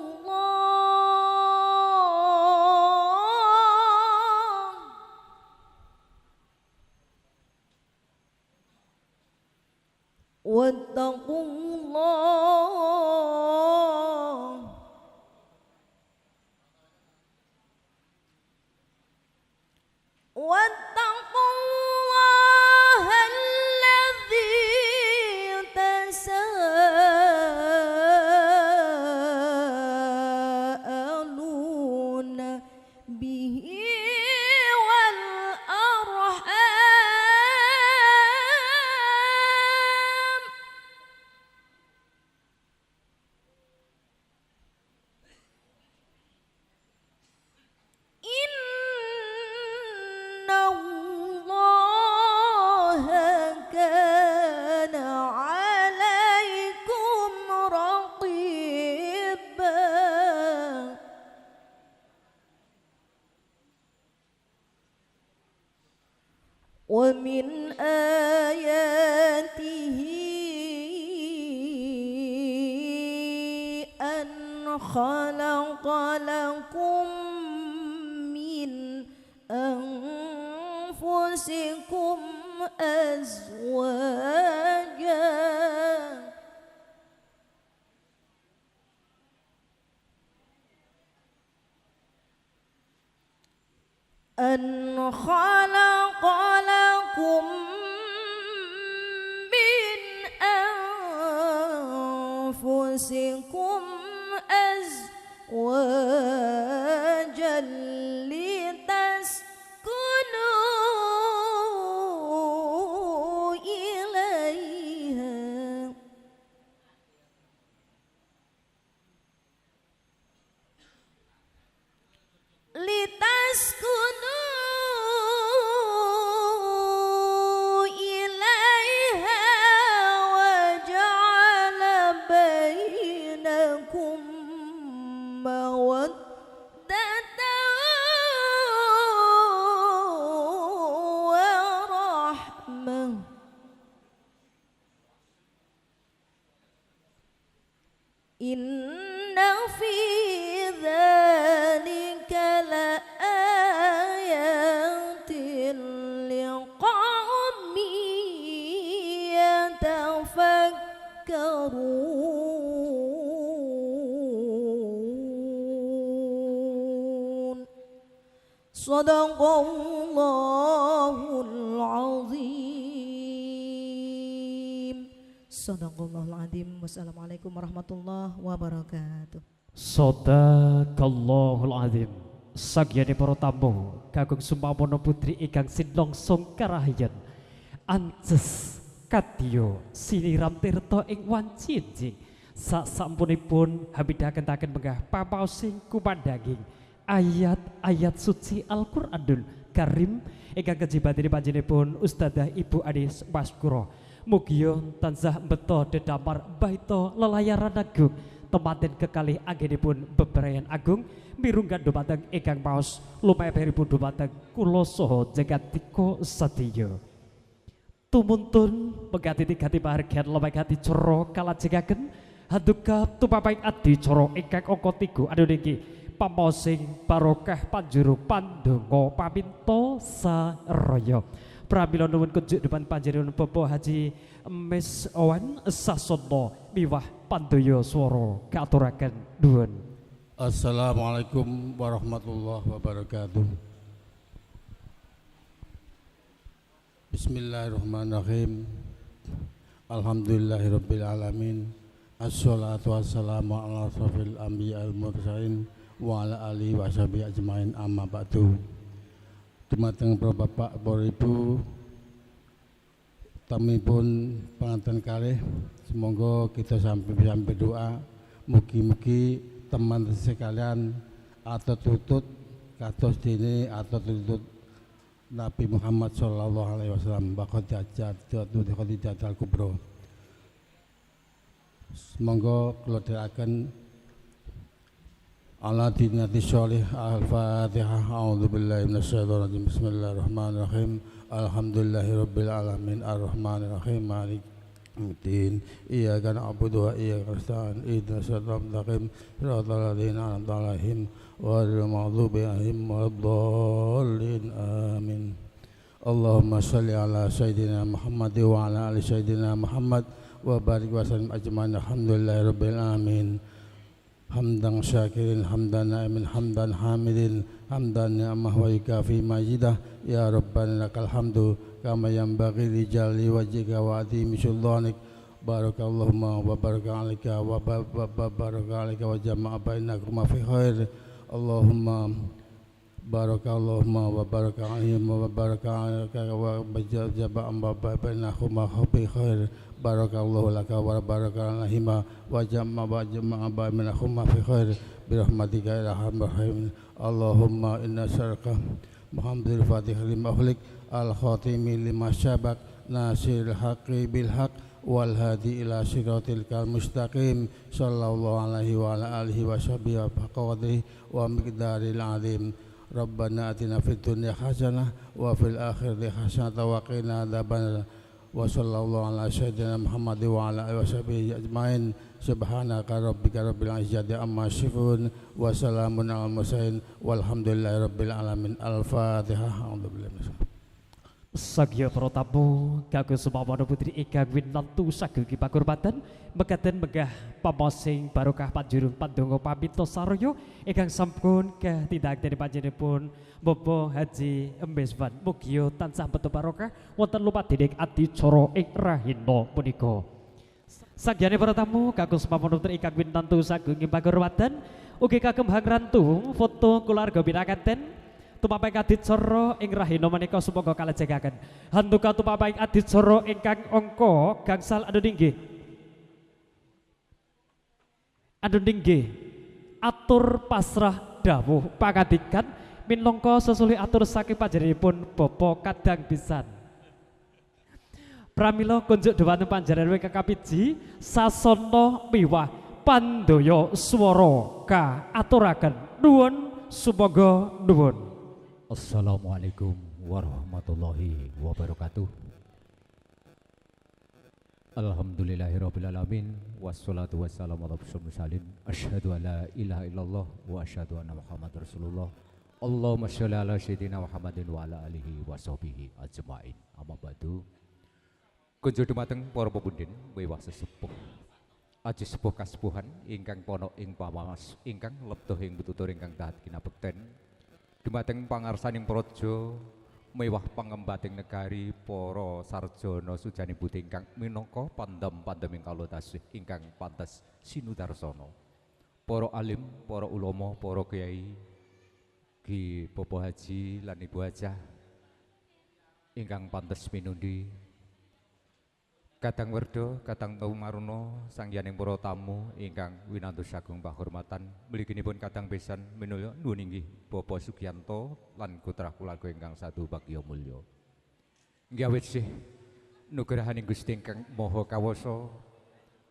واتقوا الله واتقوا الله الذي تساءلون به والأرحام إن الله كان عليكم رقيبا ومن آياته أن خلق لكم من أنفسكم أزواجا أن خلق لكم من أنفسكم أزواجا لتسكنوا إليها لتسكنوا إليها وجعل بينكم مودة ورحمة إن في ذلك لآيات لقوم يتفكرون صدق الله العظيم صدق الله العظيم wassalamualaikum warahmatullahi wabarakatuh. Sadaqallahul azim. Sagyane para tamu kagem Sumamono putri ingkang sinlongsong karahiyan ances kadya siniram tirta ing wanci-enjing sasampunipun hamidaken-taken menggah papaosing kumandhanging ayat-ayat suci Al-Qur'anul Karim ingkang kejibatipun panjenenganipun Ustadzah Ibu Adi Waskura. Mugia tansah beto dedamar baita lelayaran agung tematen kekalih anggenipun bebrayan agung mirunggan dumateng ingkang maos lumayaperipun dumateng kula saha jagatiko sadaya. Tumuntun pegati tigati pahargyan lumagati coro kalajengaken handuka tupapaing adi coro ingkang angka 3 anu niki pamosing barokah panjuru pandonga paminto saraya. Pramila nuwun kunjuk depan panjenengan Bapak Haji Mes Owan Sasono miwah pandaya swara katuraken nuwun. Assalamualaikum warahmatullahi wabarakatuh. Bismillahirrahmanirrahim. Alhamdulillahirabbil alamin. Assalatu wassalamu ala asrofil anbiya'il mursalin wa ala alihi wa sahbihi ajmain amma ba'du. Dumateng para bapak, para ibu, tamipun panganten kalih, semoga kita sampai berdoa mugi-mugi teman sekalian atau tutut kados dene atau tutut Nabi Muhammad sallallahu alaihi wasallam bakal jajal kubro. Semoga kula dherekaken ala dinati sholih al-fatihah. A'udzubillahi minasyaitonir rajim. Bismillahirrahmanirrahim. Alhamdulillahirabbil alamin arrahmanirrahim maliki yaumiddin. Iyyaka na'budu wa iyyaka nasta'in. Ihdinas siratal mustaqim. Siratal ladzina an'amta 'alaihim ghairil maghdubi 'alaihim waladdallin. Amin. Allahumma shalli ala sayyidina Muhammad wa ala ali sayyidina Muhammad wa barik wa sallim ajmain. Alhamdulillahirabbil alamin. Hamdan syakirin, hamdan na'imin, hamdan hamidin, hamdan ni'amah wa yukafi majidah. Ya Rabbana lakal hamdu kama yanbaghi li jalali wajhika wa azimi sultanik. Barakallahumma wa baraka alaika wa baraka alaika wa jama'a bainakum fi khair. Allahumma barakallahumma wa baraka alaihim wa baraka alaika wa jama'a bainakum fi khair. Barakallahu laka wa baraka alaihim wa jama'a bainakum fi khair birahmatika ya arhamar rahimin. Allahumma inna syaraka Muhammadil Fatihah lima ughliq al-khatimi lima syabak nasiril haqqi bil haqq wal hadi ila siratil mustaqim sallallahu alaihi wa ala alihi wa sahbihi wa qadrihi wa miqdaril azim. Rabbana atina fid dunya hasanah wa fil akhirati hasanah wa qina adzabannar. Wa sallallahu ala sayyidina Muhammad wa ala alihi wa sahbihi ajmain. Subhanaka rabbika rabbil izzati amma yasifun wa salamun alal mursalin walhamdulillahi rabbil alamin. Al-Fatihah. Sagya para tamu kagem sumawon putri ingkang winantu saged kipakurmatan mekaten megah pamosing barokah panjurung pandonga paminto saraya ingkang sampun katindak dening panjenenganipun Bapak Haji Embeswan. Mugia tansah beto barokah wonten lumadhening adicara ing rahina punika. Sagyane para tamu kagem sumawon putri ingkang winantu saged kipakurmatan ugi kagem hangrantung foto keluarga pinanganten tumapaing adicara ing rahina menika sumangga kalajengaken. Handuka tumapaing adicara ingkang angka gangsal anu ninggih. Anu ninggih atur pasrah dawuh pangadikan minangka sesulih atur saking panjenenganipun Bapak Kadang Pisan. Pramila kunjuk dhumateng panjenengan ingkang kapiji sasana miwah pandaya swara kaaturaken. Nuwun sumangga nuwun. Assalamualaikum warahmatullahi wabarakatuh. Alhamdulillahirabbil alamin wassalatu wassalamu ala asyrofil mursalin. Asyhadu an la ilaha illallah wa asyhadu anna Muhammadar Rasulullah. Allahumma sholli ala sayyidina Muhammadin wa ala alihi wa sahbihi ajmain. Amma ba'du. Kunjuk dumateng para pepundhen wewah sesepuh. Aji sepuh kasepuhan ingkang pono ing pawas ingkang lebet ing pitutur ingkang taat kinabekten. Dumateng pangarsaning praja mewah pangembating negari para sarjana sujani budi ingkang minangka pandhem-pandheming kawula tasih ingkang pantes sinudarsana. Para alim, para ulama, para kiai, Ki Bapak Haji lan Ibu Hajah ingkang pantes minundi Kadang werda, kadang tumaruno sangyaning para tamu ingkang winantos agung pahormatan. Mliginipun kadang besan minulya nuwun inggih Bapak Sugiyanto lan putra kulawarga ingkang sadu bagya mulya. Inggih awit sih nugrahaning Gusti ingkang Maha Kawasa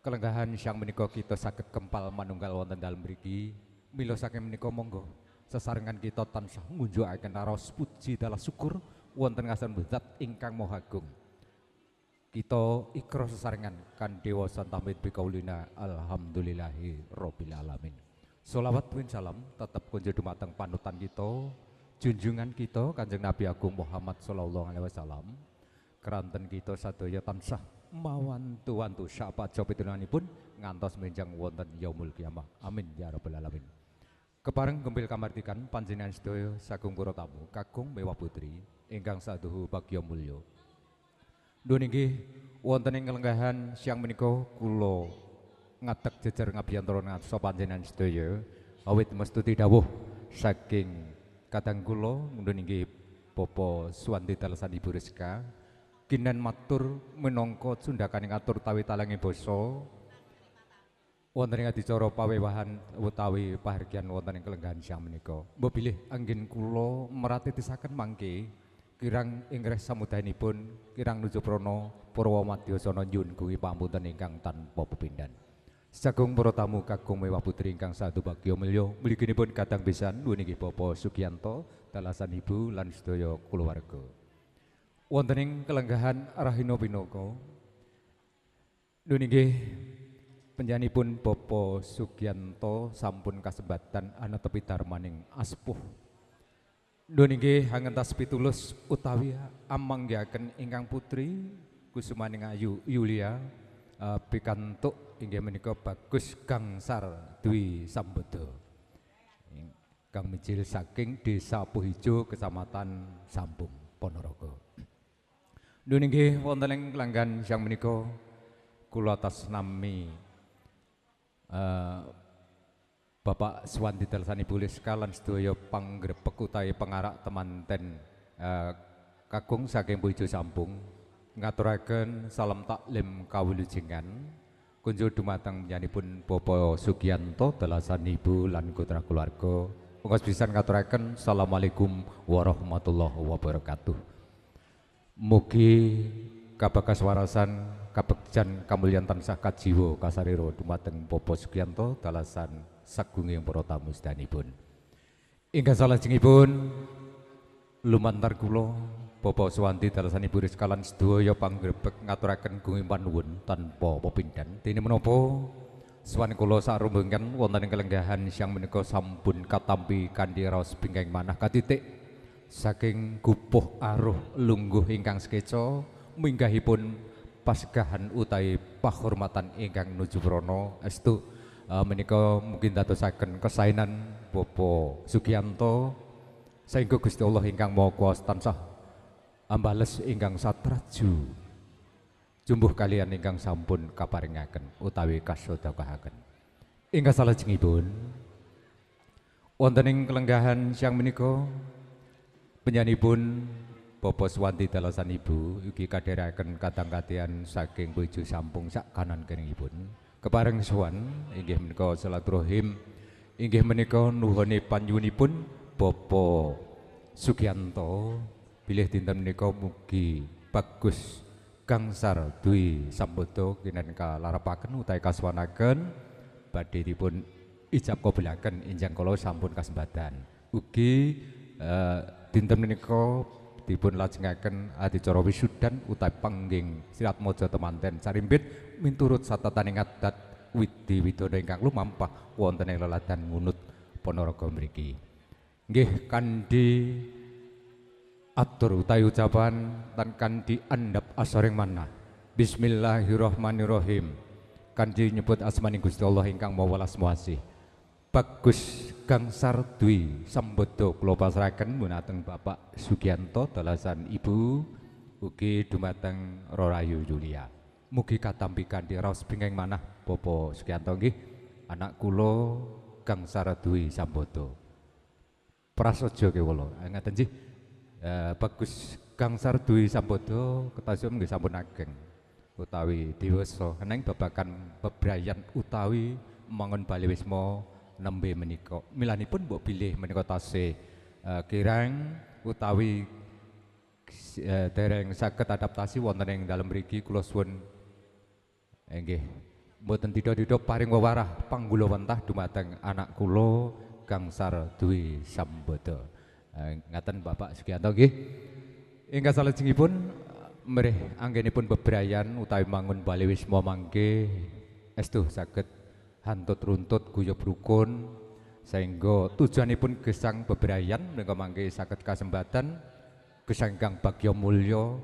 kelenggahan siang menika kita saged kempal manunggal wonten dalem mriki. Mila saking menika monggo sesarengan kita tansah ngunjukaken raos puji dalah syukur wonten ngasanipun Zat ingkang Maha Agung. Kita ikrar sesarengan kan dewa santamit bikaulina alhamdulillahi rabbil alamin. Sholawat win salam tetap kunjuk dumateng panutan kita, junjungan kita Kanjeng Nabi Agung Muhammad sallallahu alaihi wasallam. Keranten kita sadaya tansah mawantu-wantu syafaat jawabipun ngantos menjang wonten yaumul kiamah. Amin ya rabbal alamin. Kepareng gempil kamardikan panjenengan sedaya sagung para tamu kakung mewah putri ingkang saduhu bagya mulya. Nuwun inggih wonten ing kelenggahan siang menika kula ngadeg jejer ngabiyantara ngarsa panjenengan sedaya awit mestuti dawuh saking kadang kula nuwun inggih Bapak Suwanti Telesan Ibu Rizka kinan matur minangka sundakaning atur tawi talangi basa wonten ing adicara pawewahan utawi pahargyan wonten ing kelenggahan siang menika. Mbok bilih anggen kula meratitisaken mangke kirang inggih samudayanipun kirang nuju prana Purwa Madyasana nyuwun kuwi pamunten ingkang tanpa pepindhan. Sagung para tamu kakung mewah putri ingkang sadu bagya mulya mliginipun kadang besan nuwun inggih Bapak Sugiyanto Talasan Ibu lan sedaya kulawarga. Wonten ing kelenggahan rahina pinaka nuwun inggih panjenenganipun Bapak Sugiyanto sampun kasembatan ana tepi darmaning aspuh. Nuwun inggih hangentas pitulus utawi amanggihaken ingkang putri kusumaning ayu Yulia pikantuk inggih menika Bagus Gangsar Dwi Sambodo ingkang mijil saking Desa Puhijo Kecamatan Sampung Ponorogo. Nuwun inggih wonten ing kelanggan siang menika kula atas nami Bapak Suwanti Telesan Ibu Rizka lan sedaya panggrebek utawi pengarak temanten kakung saking Puhijo Sampung ngaturaken salam taklim kawulujengan kunjuk dumateng panjenenganipun Bapak Sugiyanto Telesan Ibu lan putra keluarga. Monggo pisan ngaturaken assalamualaikum warahmatullahi wabarakatuh. Mugi kabagas warasan kabegjan kamulyan tansah kajiwa kasarira dumateng Bapak Sugiyanto Telesan sagunging para tamu sedanipun. Ingkang salajengipun lumantar kula Bapak Suwanti Telesan Ibu Rizka lan sedaya panggrebek ngaturaken gunging panuwun tanpa pepindhan. Dene menapa suwan kula sarumbengken wonten ing kelenggahan siang menika sampun katampi kanthi raos bingking manah katitik saking gupuh aruh lungguh ingkang sekeca minggahipun pasgahan utawi pahormatan ingkang nuju prana estu menika mungkin dadosaken kesainan Bapak Sugiyanto saengga Gusti Allah ingkang Maha Kuwasa tansah ambales ingkang satraju jumbuh kalian ingkang sampun kaparingaken utawi kasedekahaken. Ingkang salajengipun wonten ing kelenggahan siang menika panjenenganipun Bapak Suwanti Telesan Ibu ugi kadherekaken kadang-kadian saking Puhijo Sampung sak kanan kiringipun. Kepareng sowan inggih menika silaturahim inggih menika nuhune panjunipun Bapak Sugiyanto bilih dinten menika mugi Bagus Gangsar Dwi Sambodo kinenka larapaken utawi kaswanaken badhe dipun ijab kabulaken enjang kala sampun kasembatan. Ugi dinten menika dipun lajengaken adicara wisudan utawi pangging sirat maja temanten sarimbit miturut satataning adat widi widana ingkang lumampah wonten ing leladan ngunut Ponorogo mriki. Nggih kanthi atur utawi ucapan lan kanthi andhap asaring manah. Bismillahirrahmanirrahim. Kanthi nyebut asmaning Gusti Allah ingkang Maha Welas Muasih. Bagus Gangsar Dwi Sambodo kula pasrahaken munating Bapak Sugiyanto Telesan Ibu ugi dumateng Rorayu Yulia. Mugi katampi kanthi raos bingking manah Bapak Sugiyanto nggih anak kula Gangsar Dwi Sambodo. Prasaja kula ngaten nggih Bagus Gangsar Dwi Sambodo ketasih nggih sampun ageng. utawi dewasa neng babakan bebrayan utawi mangun bali wisma nembe menika. Milanipun mbok bilih menika tasih kirang utawi dereng saged adaptasi wonten ing dalem mriki kula suwun nggih mboten didha-didha paring wewarah panggulawentah dumateng anak kula gangsar Dwi Sambada. Ngaten Bapak Sugiyanto nggih. Ingkang salajengipun mrih anggenipun bebrayan utawi mangun bali wisma mangke estu saged hantut runtut guyub rukun sehingga tujuanipun gesang bebrayan menika mangke saged kasembatan gesang ingkang bagya mulya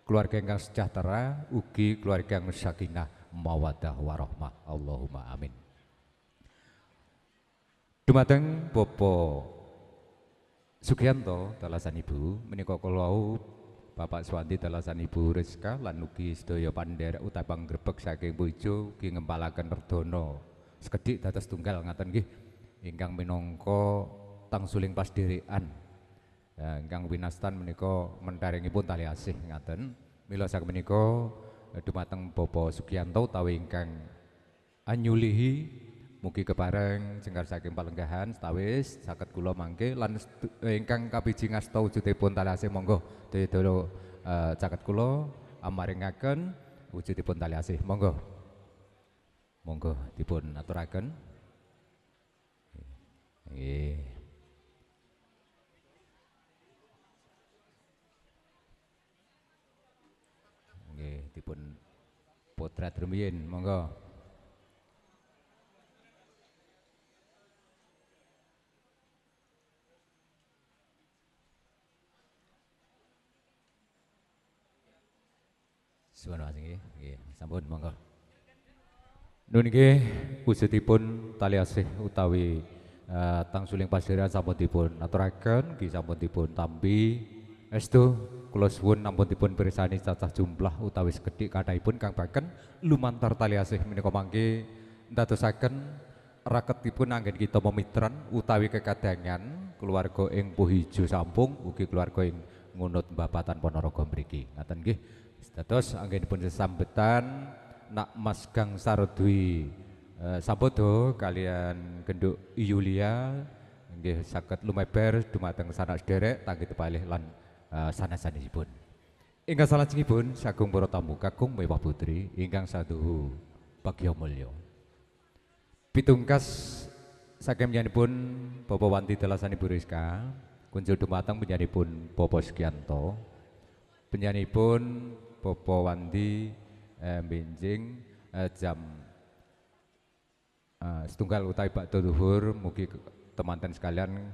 keluarga ingkang sejahtera ugi keluarga ingkang sakinah mawaddah warahmah. Allahumma amin. Dumateng Bapak Sugiyanto dalasan Ibu menika kula Bapak Swanti dalasan Ibu Rizka lan ugi sedaya pandherek utawi panggrebek saking Bojo ugi ngempalaken redana sekedhik dados tunggal ngaten nggih ingkang minangka tangsuling pasdherekan. Ingkang winastan menika mentaringipun tali asih ngaten. Mila saking menika dumateng Bapak Sugiyanto utawi ingkang anyulihi mugi kepareng jengkar saking palenggahan sawis saged kula mangke lan ingkang kapiji ngasta wujudipun tali asih monggo daya caket kula amaringaken wujudipun tali asih monggo dipun aturaken nggih dipun potret rumiyin monggo. Suwun nggih, sampun monggo. Nun nggih wujudipun tali asih utawi tangsuling pasdherekan sampun dipun aturaken, nggih sampun dipun tampi. Estu kula suwun ampun dipun pirsani cacah jumlah utawi sekedhik kathahipun kang baken lumantar tali asih menika mangke ndadosaken raketipun anggen kita memitran utawi kekadangan keluarga ing Puhijo Sampung ugi keluarga ing ngunut Mbapatan Ponorogo mriki. Ngaten nggih. Dados anggenipun sesambetan Nak Mas Gangsar Dwi Sambada kalian Genduk Yulia nggih saged lumeber dumateng sanak sederek tangge tepalih lan sanes-sanesipun. Ingkang salajengipun sagung para tamu kakung mewah putri ingkang saduhu bagya mulya. Pitungkas saking panjenenganipun Bapak Wanti dalasan Ibu Rizka kunjul dumateng panjenenganipun Bapak Sugiyanto. Panjenenganipun Bapak Wandi benjing jam setunggal utawi bakda luhur mugi temanten sekalian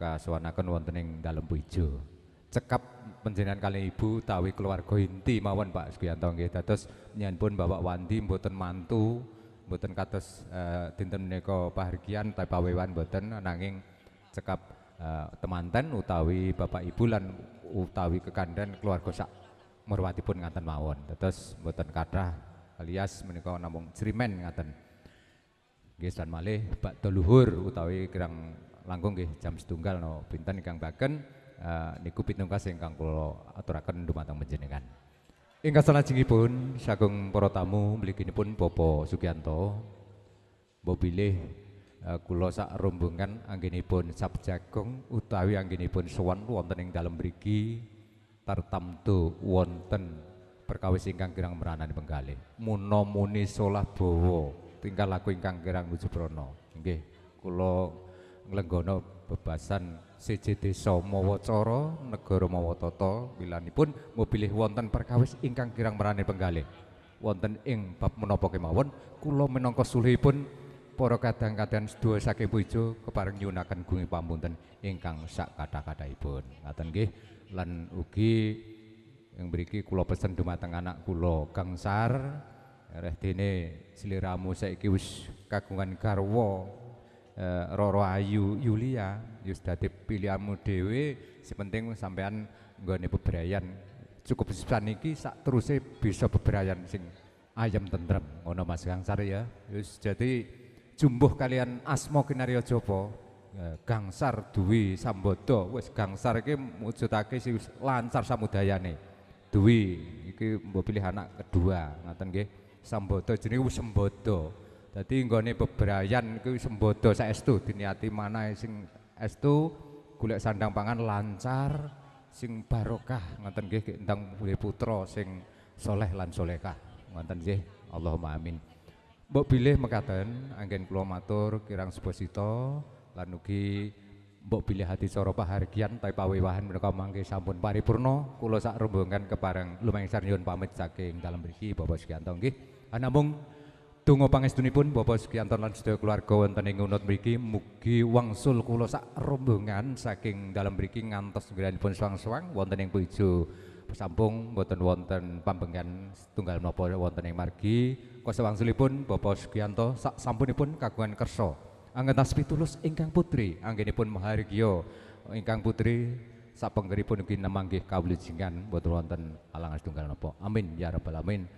kasuwanaken wonten ing dalem Puijo. Cekap panjenengan kali Ibu tawi keluarga inti mawon Pak Sugiyanto nggih. Dados nyanpun Bapak Wandi mboten mantu, mboten kados dinten menika pahargyan utawi pawewan mboten nanging cekap temanten utawi Bapak Ibu lan utawi kekandan keluarga sak merwatipun ngaten mawon. Dados mboten kathah alias menika namung jerimen ngaten. Nggih san malih bakda luhur utawi kirang langkung nggih jam setunggal no pinten ingkang baken niku pitungkas ingkang kula aturaken dumateng panjenengan. Ingkang salajengipun saking para tamu mliginipun Bapak Sugiyanto mbok bilih kula sak rombongan anggenipun Sabjagong utawi anggenipun sowan wonten ing dalem mriki tartamtu wonten perkawis ingkang kirang meranani penggalih muna muni solah bawa tingkah laku ingkang kirang nuju prana. Nggih kula nglenggana bebasan siji desa mawa cara negara mawa tata wilanipun mobilih wonten perkawis ingkang kirang meranani penggalih wonten ing bab menapa kemawon kula minangka sulihipun para kadang-kadang sedaya saking Puijo kepareng nyuwunaken gunging pamunten ingkang sak kathah-kathahipun. Ngaten nggih lan ugi ing mriki kula pesen dumateng anak kula Gangsar reh dene sliramu saiki wis kagungan garwa Roro Ayu Yulia wis dadi pilihanmu dhewe sepenting sampean nggone bebrayan cukup sepisan iki sak teruse bisa bebrayan sing ayem tentrem ngono Mas Gangsar ya. Wis jadi jumbuh kalian asma kinarya japa Gangsar Dwi Sambada wis Gangsar iki mujudake wis lancar samudayane Dwi iki mbok pilih anak kedua ngoten nggih. Sambada jenenge Sembada. Dadi nggone bebrayan iku Sembada saestu diniati manahe sing estu golek sandang pangan lancar sing barokah ngoten nggih endang putra sing soleh lan solehah ngoten nggih. Allahumma amin. Mbok bilih mekaten anggen kula matur kirang seposito lan ugi mbok bilih hati cara pahargyan tapi pawewahan menika mangke sampun paripurna kula sak rombongan kepareng lumangsar nyuwun pamit saking dalem mriki Bapak Sugiyanto nggih. Namung donga pangestunipun Bapak Sugiyanto lan sedaya keluarga wonten ing ngunut mriki mugi wangsul kula sak rombongan saking dalem mriki ngantos ngranipun suwang-suwang wonten ing pujo sampung mboten wonten pambengan tunggal menapa wonten ing margi kasewangsulipun Bapak Sugiyanto sak sampunipun kagungan kersa anggentas pitulus ingkang putri anggenipun mahargya ingkang putri sapenggeripun ugi nemanggih kawilujingan mboten wonten alangan tunggal menapa amin ya rabbal alamin.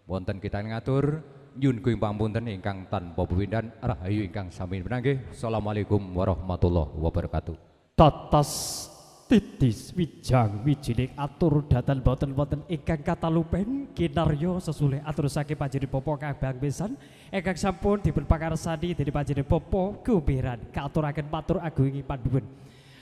Wonten kita ngatur nyuwun kuing pangapunten ingkang tanpa pepindhan rahayu ingkang sami menanggih. Assalamualaikum warahmatullahi wabarakatuh. Tatas titis wijang wijining atur datan boten-boten ingkang katalupen kinarya sesulih atur saking panjenengan Popo Kabang Besan ingkang sampun dipun pakarsani dening panjenengan Popo Kubiran kaaturaken matur agung panduwun.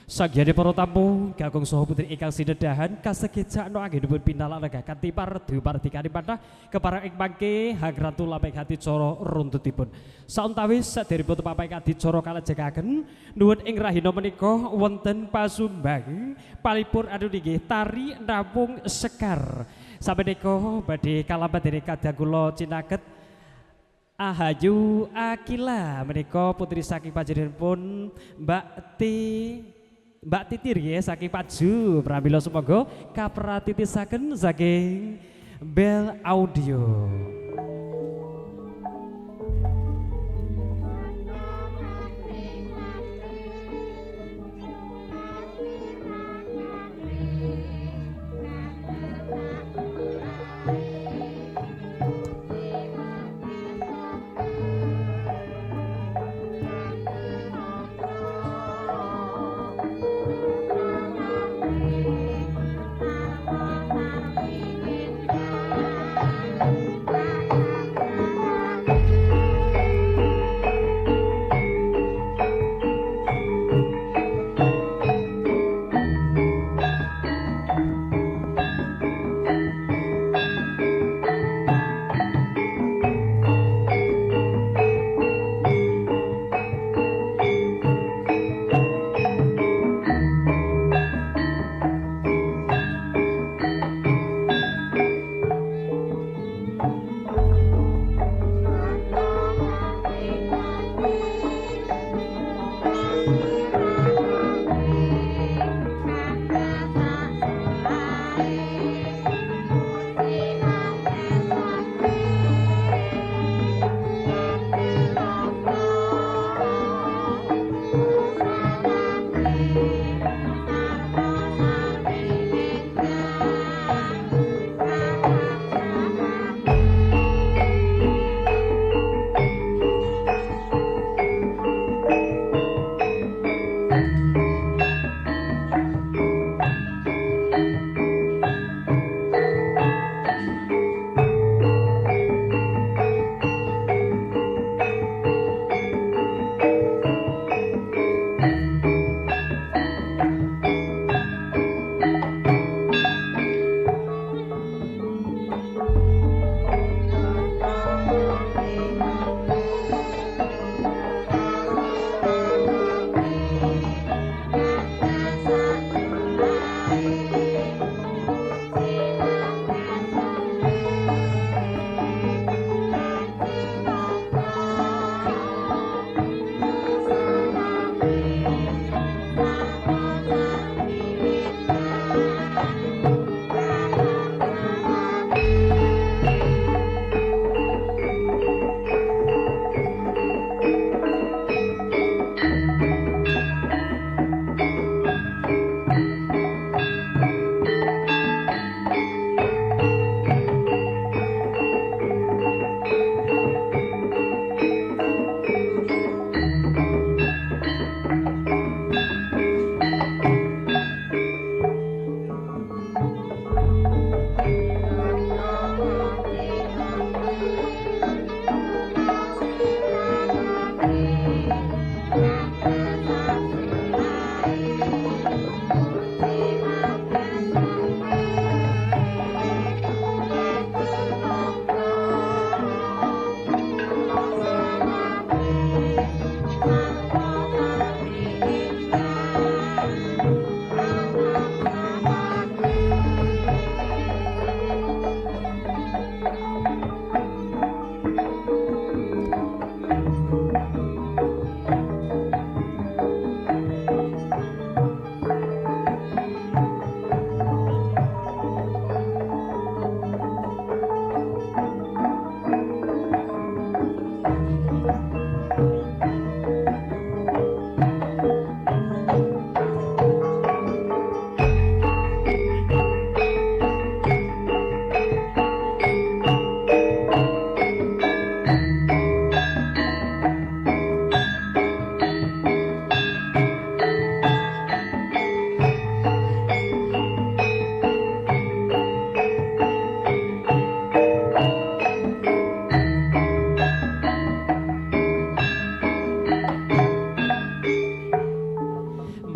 Sagyane para tamu kakung saha putri ingkang sinedahan kasegejakno anggenipun pinalalaga kanthi pardu pardikane panah kepareng ing mangke Hang Ratu Lamping Hadicara runtutipun. Sauntawis saderipun papaing adicara kalajengaken nuwun ing rahina menika wonten pasumbang palipur anu nggih tari namung sekar. Sameneika badhe kalambet dening kadang kula cinaket Ahayu Akila menika putri saking panjenenganipun Mbak Titir ya saking Paju pramila semoga kapratitisaken saking Bel Audio. Bye.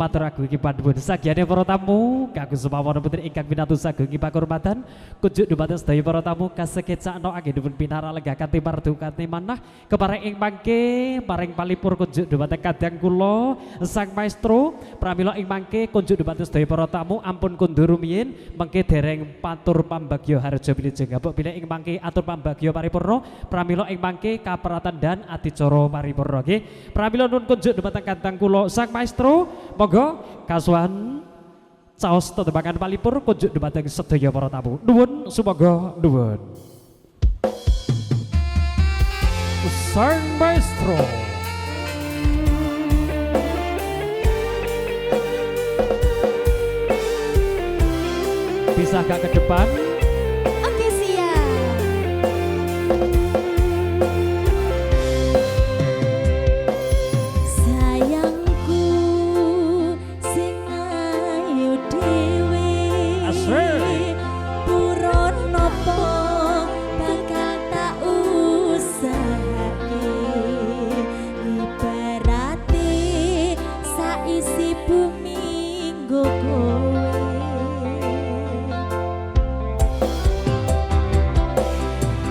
matur agung iki panuwun sagyane para tamu kanggo sumawon putri ingkang pinantus agung pakurmatan kunjuk dumateng sedaya para tamu kasekecakno anggenipun pinaralega kanthi mardu kanthi manah kepareng ing mangke paring palipur kunjuk dumateng kadang kula sang maestro pramila ing mangke kunjuk dumateng sedaya para tamu ampun kundur rumiyin mengke dereng patur pambagya harja wilujeng gabuk bilih ing mangke atur pambagya paripurna pramila ing mangke kaperatan dan adicara paripurna nggih pramila nun kunjuk dumateng kadang kula sang maestro monggo kasuhan caos tetembangan palipur kunjuk dumateng sedaya para tamu nuwun sumangga nuwun sang maestro bisa gak ke depan Oke siap. Sayangku sing ayu dhewe purun nopo bakal tak usahake ibarate saisi bumi nggo kowe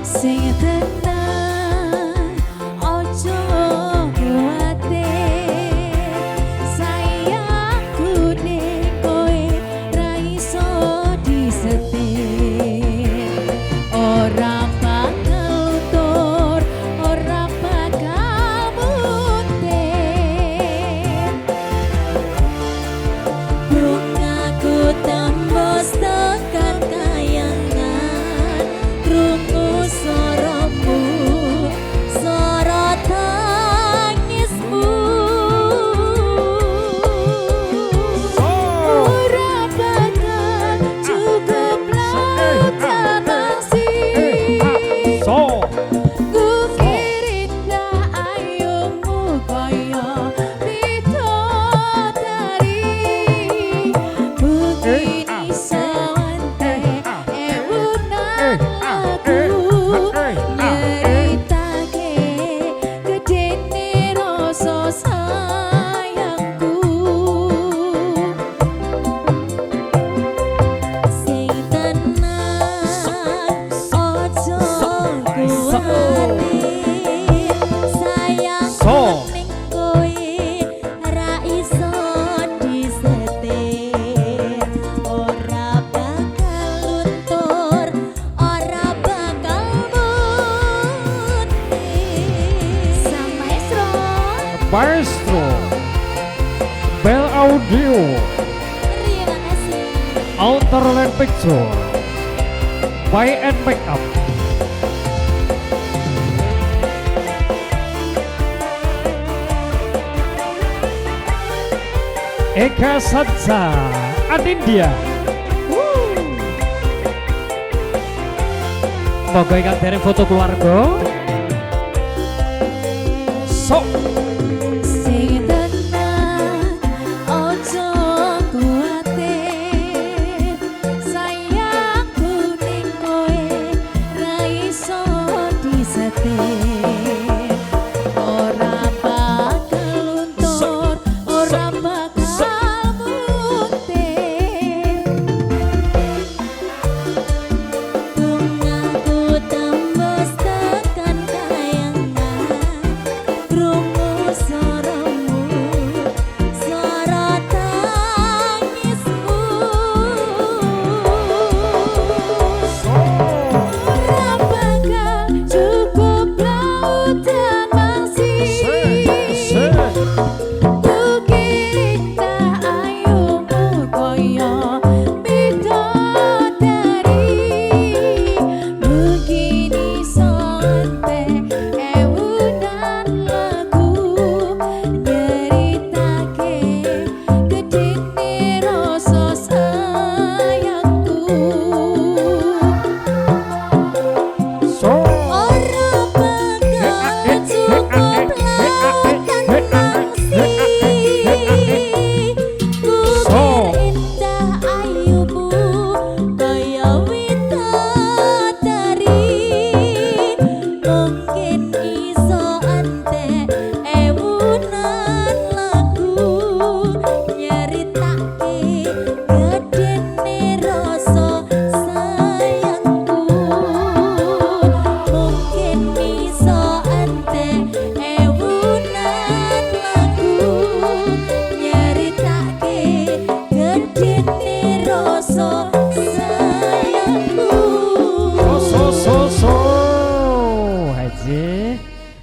sing tenan ojo kuwatir sayangku nek kowe ra iso disetir ora bakal utur ora bakal mutir bungaku tembus tekan kayangan krungu suaramu suara tangismu ora bakal cukup lautan masih ku kirimlah ayumu kaya bidadari bukti sawante ewunan aku nyeritake gedene rasa sayangku sing tenan ojo kuwatir sayang ning kowe ra iso disetir ora bakal luntur ora bakal mutir sang maestro maestro Bel Audio terima kasih Outerland Picture Buy and Makeup Eka Sansa Adindia monggo ingkang dereng foto keluarga sok sing tenan ojo kuwatir sayangku ning kowe ra iso disetir ora bakal luntur ora bakal mutir bungaku tembus tekan kayangan krungu suaramu suara tangismu ora bakal cukup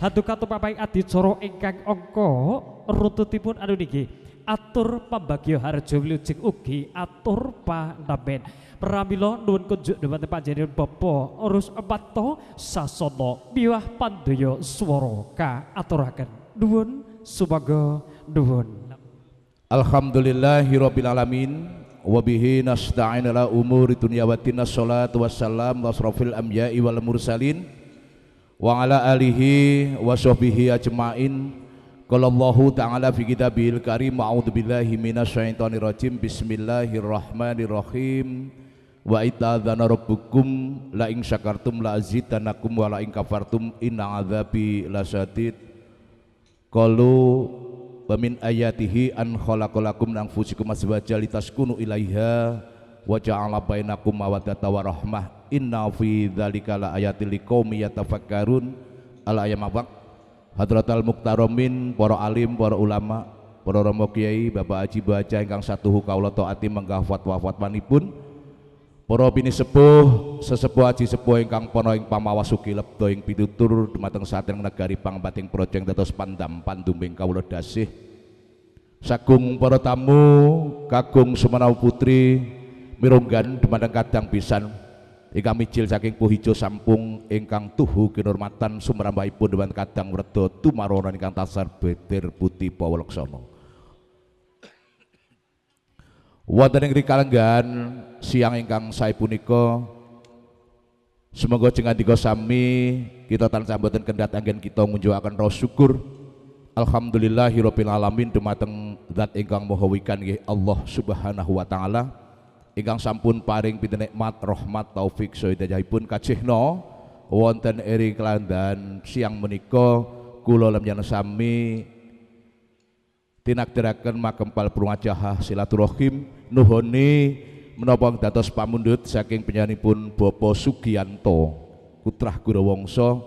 Hatu papai adicara ingkang angka runtutipun anu niki. Atur pambagya harja wilujeng ugi atur panamben. Pramila nuwun kunjuk dhumateng panjenengan Bapak urus Pato Sasana miwah Pandaya swara kaaturaken. Nuwun sumangga nuwun. Alhamdulillahirabbil alamin wa bihi nasta'in ala umuri dunya waddin. Wassalatu wassalam wa asrofil anbiya'i wal mursalin wa ala alihi wa sahbihi ajmain. Qala Allahu ta'ala fi kitabil karim a'udzu billahi minasyaitonir rajim. Bismillahirrahmanirrahim. Wa itadzana rabbukum la in syakartum la azidannakum wa la in kafartum inna adzabi lasyadid. Qalu wa min ayatihi an khalaqalakum min anfusikum azwajan litaskunu ilaiha wa ja'ala bainakum mawaddatan wa rahmah inna fi dzalika la ayatil liqaumin yatafakkarun. Al-ayat mabak Hadratal Muktaramin, para alim, para ulama, para romo kiai, bapak haji baca ingkang satuhu kaula taati menggah fatwa-fatwanipun, para bini sepuh, sesepuh haji sepuh ingkang pono ing pamawasuki lebda ing pitutur dumateng saten negari pangbating projeng dados pandam pandumbing kaula dasih. Sagung para tamu, kagung semenawi putri mirunggan dumateng kadang pisan ingkang mijil saking Puhijo Sampung ingkang tuhu kinurmatan sumrambahipun dewan kadang werda tumaronan ingkang tasar bedir putih pawelaksana. Wonten ing rikalenggan siang ingkang sae punika semoga jengandika sami kita tansah boten kendhat anggen kita ngunjukaken raos syukur alhamdulillahirabbil alamin dumateng zat ingkang maha wikan nggih Allah Subhanahu wa taala ingkang sampun paring pinten nikmat rahmat taufik sahidayahipun kajihna wonten ing kelandan siang menika kula lamyan sami tinakdiraken makempal prungajaha silaturahim nuhoni menapa dados pamundhut saking penyanipun Bapak Sugiyanto putrah Gurawangsa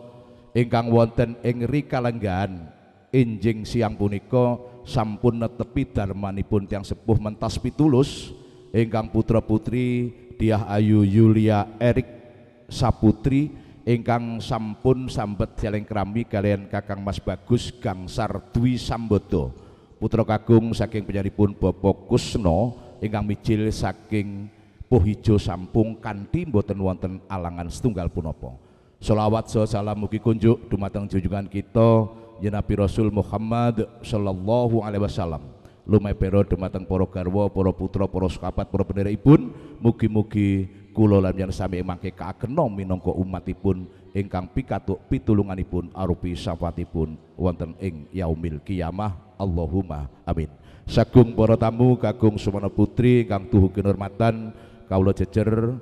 ingkang wonten ing rikalenggan enjing siang punika sampun netepi darmanipun tiyang sepuh mentas pitulus ingkang putra putri Diah Ayu Yulia Erik Saputri ingkang sampun sambet jaleng krami kalian Kakang Mas Bagus Gangsar Dwi Sambodo putra kagung saking penyanipun Bapak Kusno ingkang mijil saking Puhijo Sampung kanthi boten wonten alangan setunggal punapa. Sholawat salam mugi kunjuk dumateng junjungan kita ya Nabi Rasul Muhammad sallallahu alaihi wasallam. Lumepero dumateng para garwa, para putra, para sekabat, para pendherekipun, mugi-mugi kula lan yen sami mangke kaagena minangka umatipun ingkang pikatuk pitulunganipun arupi syafaatipun wonten ing yaumil qiyamah. Allahumma amin. Sagung para tamu kagung sumana putri kang tuhu kinurmatan kawula jejer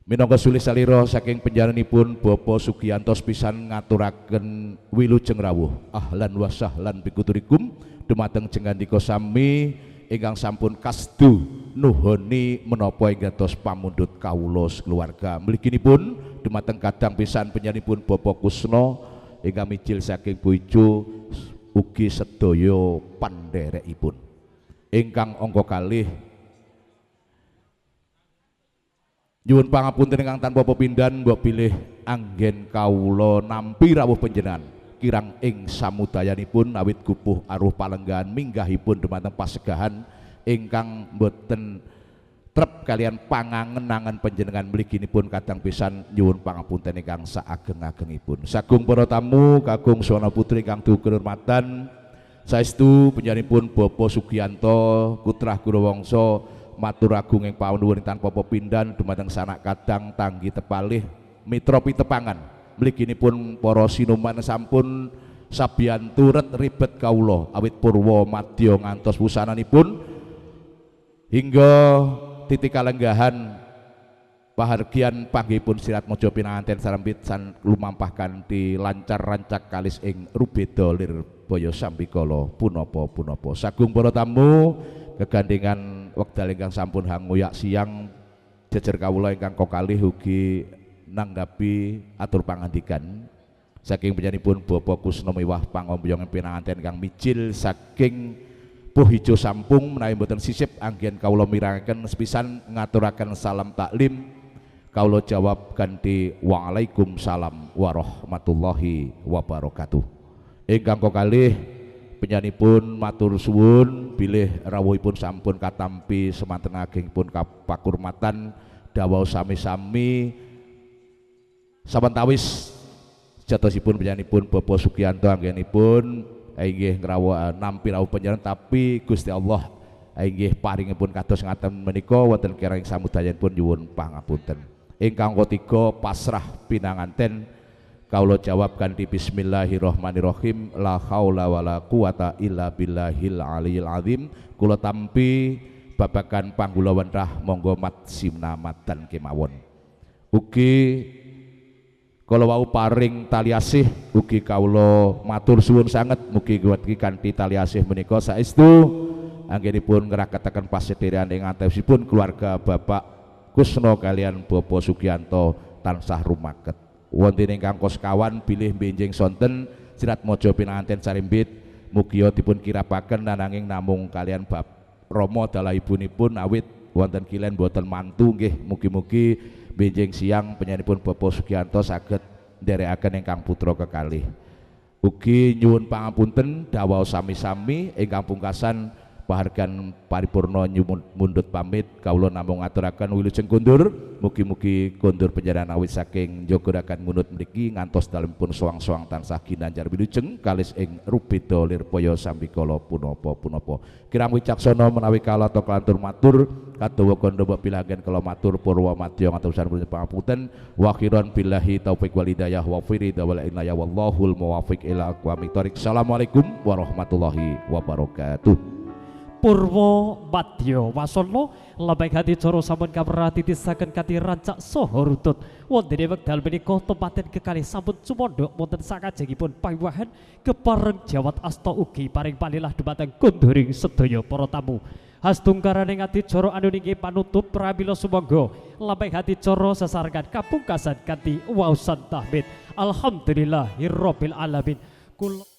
minangka sulih salira saking panjenenganipun Bapak Sugiyanto pisan ngaturaken wilujeng rawuh ahlan wa sahlan bikuturikum dumateng jengandika sami ingkang sampun kasdu nuhoni menapa ing dados pamundhut kawula keluarga mliginipun dumateng kadang pisan panjenenganipun Bapak Kusno ingkang mijil saking Puhijo ugi sedaya pandherekipun ingkang angka kalih nyuwun pangapunten ingkang tanpa pepindhan mbok bilih anggen kawula nampi rawuh panjenengan kirang ing samudayanipun awit gupuh aruh palenggahan minggahipun dumateng pasegahan ingkang boten trep kalian pangangen-angen panjenengan mliginipun kadang pisan nyuwun pangapunten ingkang saageng-agengipun. Sagung para tamu kagung swana putri ingkang duh kinurmatan saestu panjenenganipun Bapak Sugiyanto putrah Gurawangsa matur agung ing panuwun tanpa pepindhan dumateng sanak kadang tanggi tepalih mitra pitepangan mliginipun para sinuman sampun sabiyan turut ribet kawula awit purwa madya ngantos wusananipun hingga titik kalenggahan pahargyan panggihipun sirat mojo pinanganten sarembit san lumampah kanthi lancar rancak kalis ing rubeda lir baya sambikala punapa-punapa. Sagung para tamu kegandingan wekdal ingkang sampun hanguyak siang jejer kawula ingkang kekalih ugi nanggapi atur pangandikan saking panjenenganipun Bapak Kusno miwah pangombyongan pinanganten kang mijil saking Puhijo Sampung menawi mboten sisip anggen kawula mirangaken sepisan ngaturaken salam taklim Kaulo jawab kanthi waalaikumsalam warahmatullahi wabarakatuh. Ingkang kekalih penyanipun matur suwun bilih rawuhipun sampun katampi semanten agengipun kapakurmatan dawuh sami-sami sawetawis jatosipun penyanipun Bapak Sugiyanto anggenipun inggih ngrawuh nampi rawuh panjenengan, tapi Gusti Allah inggih paringipun kados ngaten menika wonten kirang samudayanipun nyuwun pangapunten. Ingkang ketiga pasrah pinanganten kaulo jawab kanthi bismillahirrahmanirrahim la haula wala quwata illa billahil aliyil azim. Kula tampi babagan panggula wenrah monggo mat simnamatan kemawon. Ugi kala wau paring tali asih ugi kawula matur suwun sanget mugi kanthi tali asih menika saestu anggenipun ngraketaken pasedherean ing antosipun keluarga Bapak Kusno kalian Bapak Sugiyanto tansah rumaket. Wonten ingkang kosekawan bilih benjing sonten sirat maja pinanganten sarimbit mugi dipun kirapaken nanging namung kalian bab Rama dalah ibunipun awit wonten kilen boten mantu nggih mugi-mugi benjing siang penyanipun Bapak Sugiyanto saged nderekaken ingkang putra kekalih. Ugi nyuwun pangapunten dawuh sami-sami ingkang pungkasan pahargan paripurna nyuwun mundhut pamit kawula namung ngaturaken wilujeng kondur mugi-mugi kondur panjenengan awit saking njogoraken munut mriki ngantos dalemipun soang-soang tansah ginanjar wilujeng kalis ing rubeda lirpaya sambikala punapa-punapa. Kirang wicaksana menawi kalata kelantur matur kadawa kandha pilanggen kala matur purwa madya ngatusan pangapunten wa khairan billahi taufik wal hidayah wa firida wal inayah wallahul muwaffiq ila aqwamit thoriq. Assalamualaikum warahmatullahi wabarakatuh. Purwo Madya Wasana lebeng hati coro sampun kaperhati tisaken kanthi rancak saha rutut wonten ing wekdal menika tempaten kekalih sampun sumandha wonten sakajengipun pawiwahan kepareng jawat asta ugi paring palilah dumateng konduring sedaya para tamu. Hastungkaraning ati coro anu ninggi panutup pramila sumangga lebeng hati coro sesarengan kapungkasan kanthi wausan tahmid alhamdulillahirabbil alamin. Kula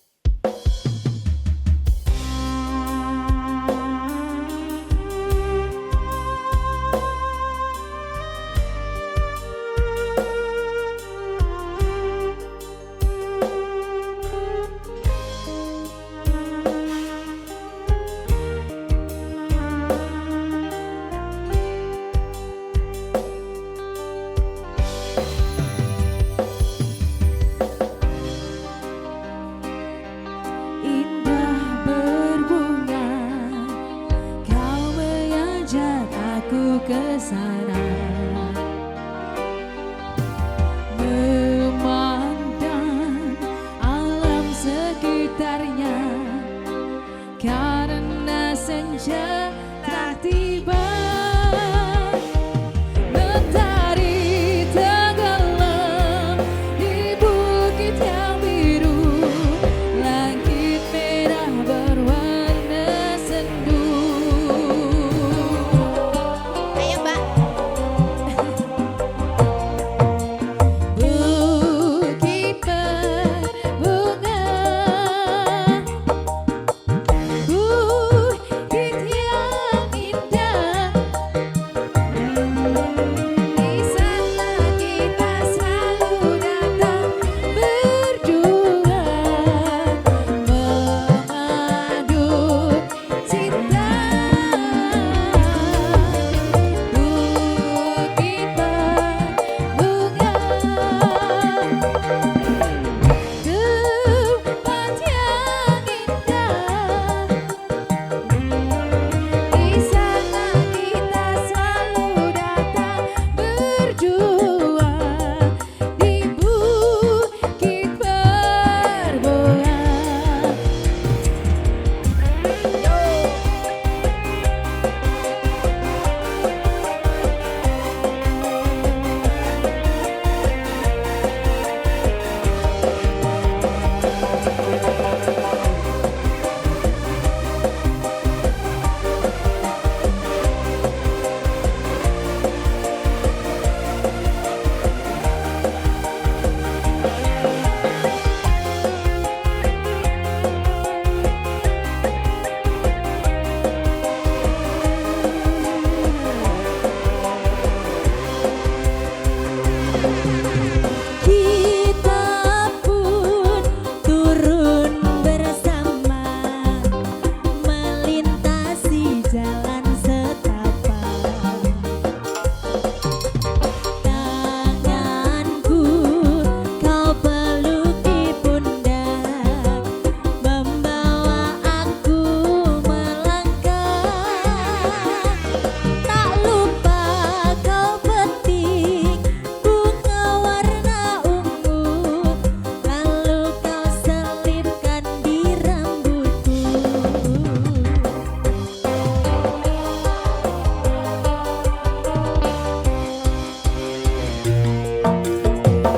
ke sana memandang alam sekitarnya karena senja telah tiba mentari tenggelam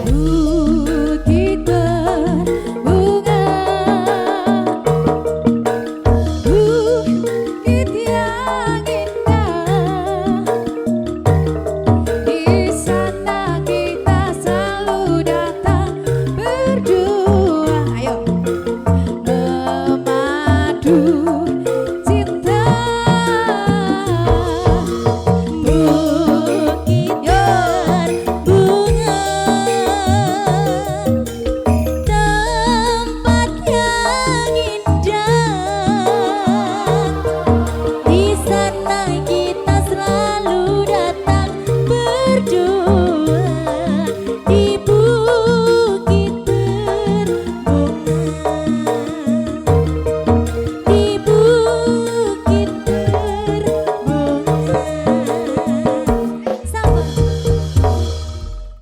Ku